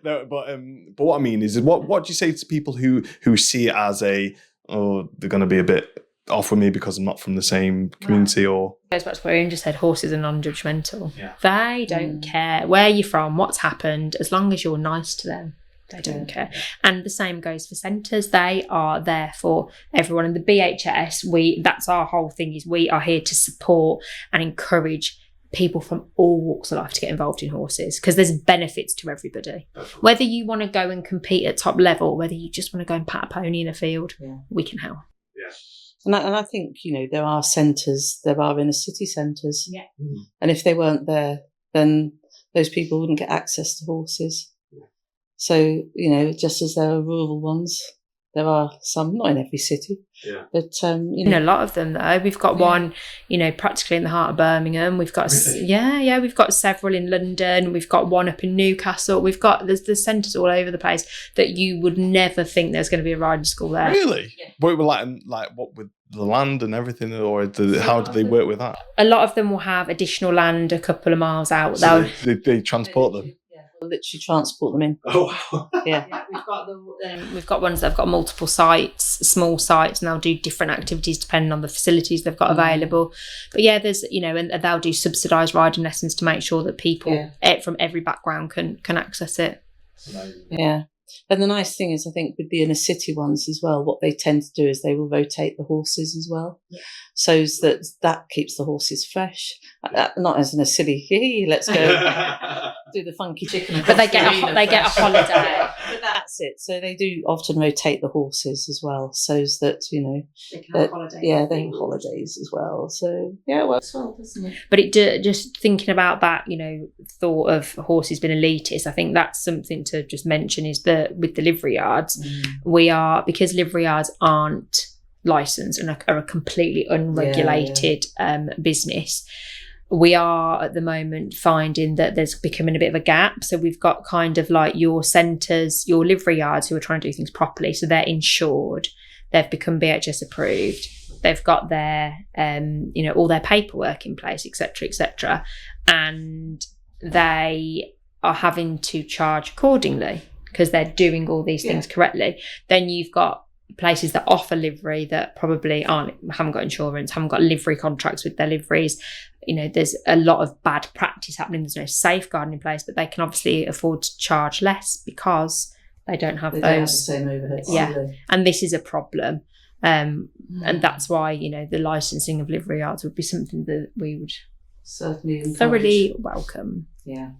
But what I mean is what do you say to people who see it as they're going to be a bit off with me because I'm not from the same community? Or goes back to what Ian just said, horses are non-judgmental. They don't care where you're from, what's happened, as long as you're nice to them. They don't care. And the same goes for centres. They are there for everyone. And the BHS, that's our whole thing, is we are here to support and encourage people from all walks of life to get involved in horses, because there's benefits to everybody. Definitely. Whether you want to go and compete at top level, whether you just want to go and pat a pony in a field, we can help. And I think, there are centres, there are inner city centres. Yeah. And if they weren't there, then those people wouldn't get access to horses. Yeah. So, just as there are rural ones, there are some, not in every city. Yeah. But, a lot of them, though. We've got one, practically in the heart of Birmingham. We've got, we've got several in London. We've got one up in Newcastle. There's centres all over the place that you would never think there's going to be a riding school there. Really? Yeah. But like what with the land and everything, or how do they work with that? A lot of them will have additional land a couple of miles out. So they transport them? We'll literally transport them in. Oh, yeah. We've got ones that have got multiple sites, small sites, and they'll do different activities depending on the facilities they've got available. But there's and they'll do subsidised riding lessons to make sure that people from every background can access it. Yeah. And the nice thing is, I think with the inner city ones as well, what they tend to do is they will rotate the horses as well, so that keeps the horses fresh. Not as in a silly, let's go do the funky chicken. But they get a holiday. But that's it. So they do often rotate the horses as well, so that they can have holidays. Yeah, they have holidays as well. So it works well, doesn't it? But it just thinking about that, thought of horses being elitist. I think that's something to just mention, is that with the livery yards, because livery yards aren't licensed and are a completely unregulated business. We are at the moment finding that there's becoming a bit of a gap. So we've got kind of like your centres, your livery yards who are trying to do things properly. So they're insured. They've become BHS approved. They've got their, all their paperwork in place, etc., and they are having to charge accordingly because they're doing all these things correctly. Then you've got places that offer livery that probably haven't got insurance, haven't got livery contracts with their liveries. There's a lot of bad practice happening. There's no safeguarding in place, but they can obviously afford to charge less because they don't have they those. Don't have the same overheads. Yeah, and this is a problem. And that's why, the licensing of livery yards would be something that we would certainly thoroughly welcome. Yeah.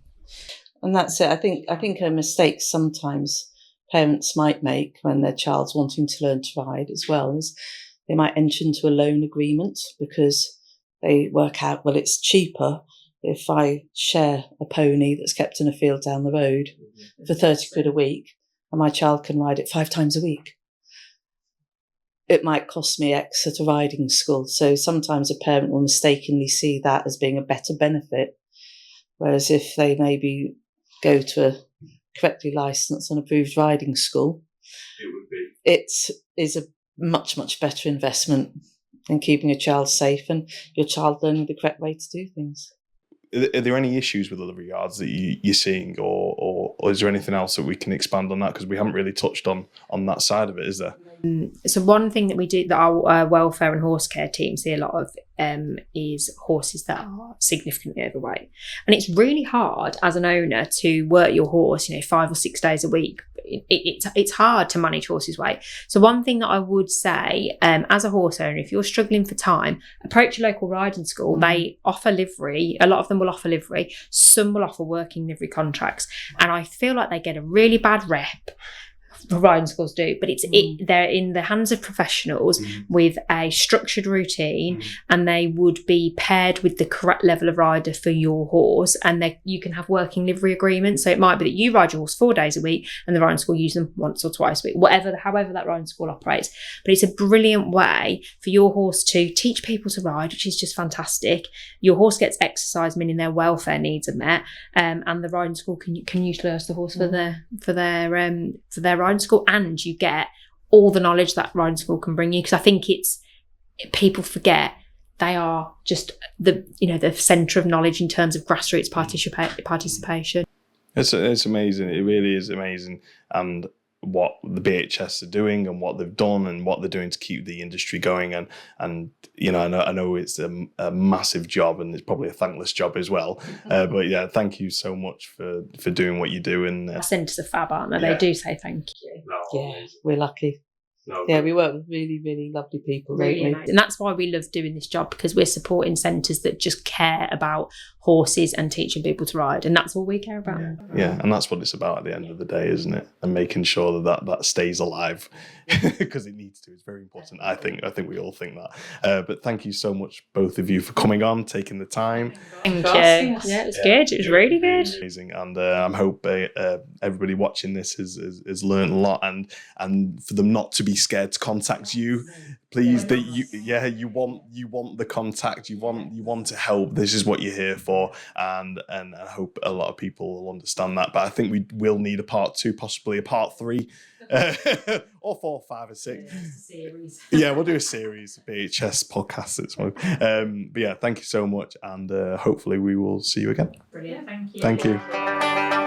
And that's it. I think a mistake sometimes parents might make when their child's wanting to learn to ride as well is they might enter into a loan agreement because they work out, well, it's cheaper if I share a pony that's kept in a field down the road for 30 quid a week and my child can ride it 5 times a week. It might cost me X at a riding school. So sometimes a parent will mistakenly see that as being a better benefit. Whereas if they maybe go to a correctly licensed and approved riding school, it is a much, much better investment in keeping your child safe and your child learning the correct way to do things. Are there any issues with livery yards that you're seeing, or is there anything else that we can expand on that? Because we haven't really touched on that side of it, is there? So one thing that we do, that our welfare and horse care team see a lot of, is horses that are significantly overweight. And it's really hard as an owner to work your horse, 5 or 6 days a week. It's hard to manage horses' weight. So one thing that I would say, as a horse owner, if you're struggling for time, approach a local riding school. They offer livery. A lot of them will offer livery. Some will offer working livery contracts. And I feel like they get a really bad rep. Riding schools do, but they're in the hands of professionals with a structured routine, and they would be paired with the correct level of rider for your horse, and you can have working livery agreements. So it might be that you ride your horse 4 days a week and the riding school use them once or twice a week, however that riding school operates. But it's a brilliant way for your horse to teach people to ride, which is just fantastic. Your horse gets exercise, meaning their welfare needs are met, and the riding school can utilise the horse for their riding school, and you get all the knowledge that riding school can bring you. Because I think people forget they are just the centre of knowledge in terms of grassroots participation. It's amazing. It really is amazing, and what the BHS are doing and what they've done and what they're doing to keep the industry going. And I know it's a massive job, and it's probably a thankless job as well. But yeah, thank you so much for doing what you do. And Our centres are fab, aren't they? Yeah. They do say thank you. Yeah, we're lucky. Yeah, we work with really, really lovely people, really don't we? And that's why we love doing this job, because we're supporting centres that just care about horses and teaching people to ride, and that's all we care about. Yeah, and that's what it's about at the end of the day, isn't it? And making sure that stays alive, because it needs to. It's very important. I think we all think that. But thank you so much, both of you, for coming on, taking the time. Thank you. Yeah, it was good. It was really good. Amazing, and I hope everybody watching this has learned a lot, and for them not to be scared to contact you, please. That you want the contact. You want to help. This is what you're here for, and I hope a lot of people will understand that. But I think we will need a part 2, possibly a part 3, or 4, 5, or 6. Series. Yeah, we'll do a series, BHS podcast. But yeah, thank you so much, and hopefully we will see you again. Brilliant. Thank you. Thank you.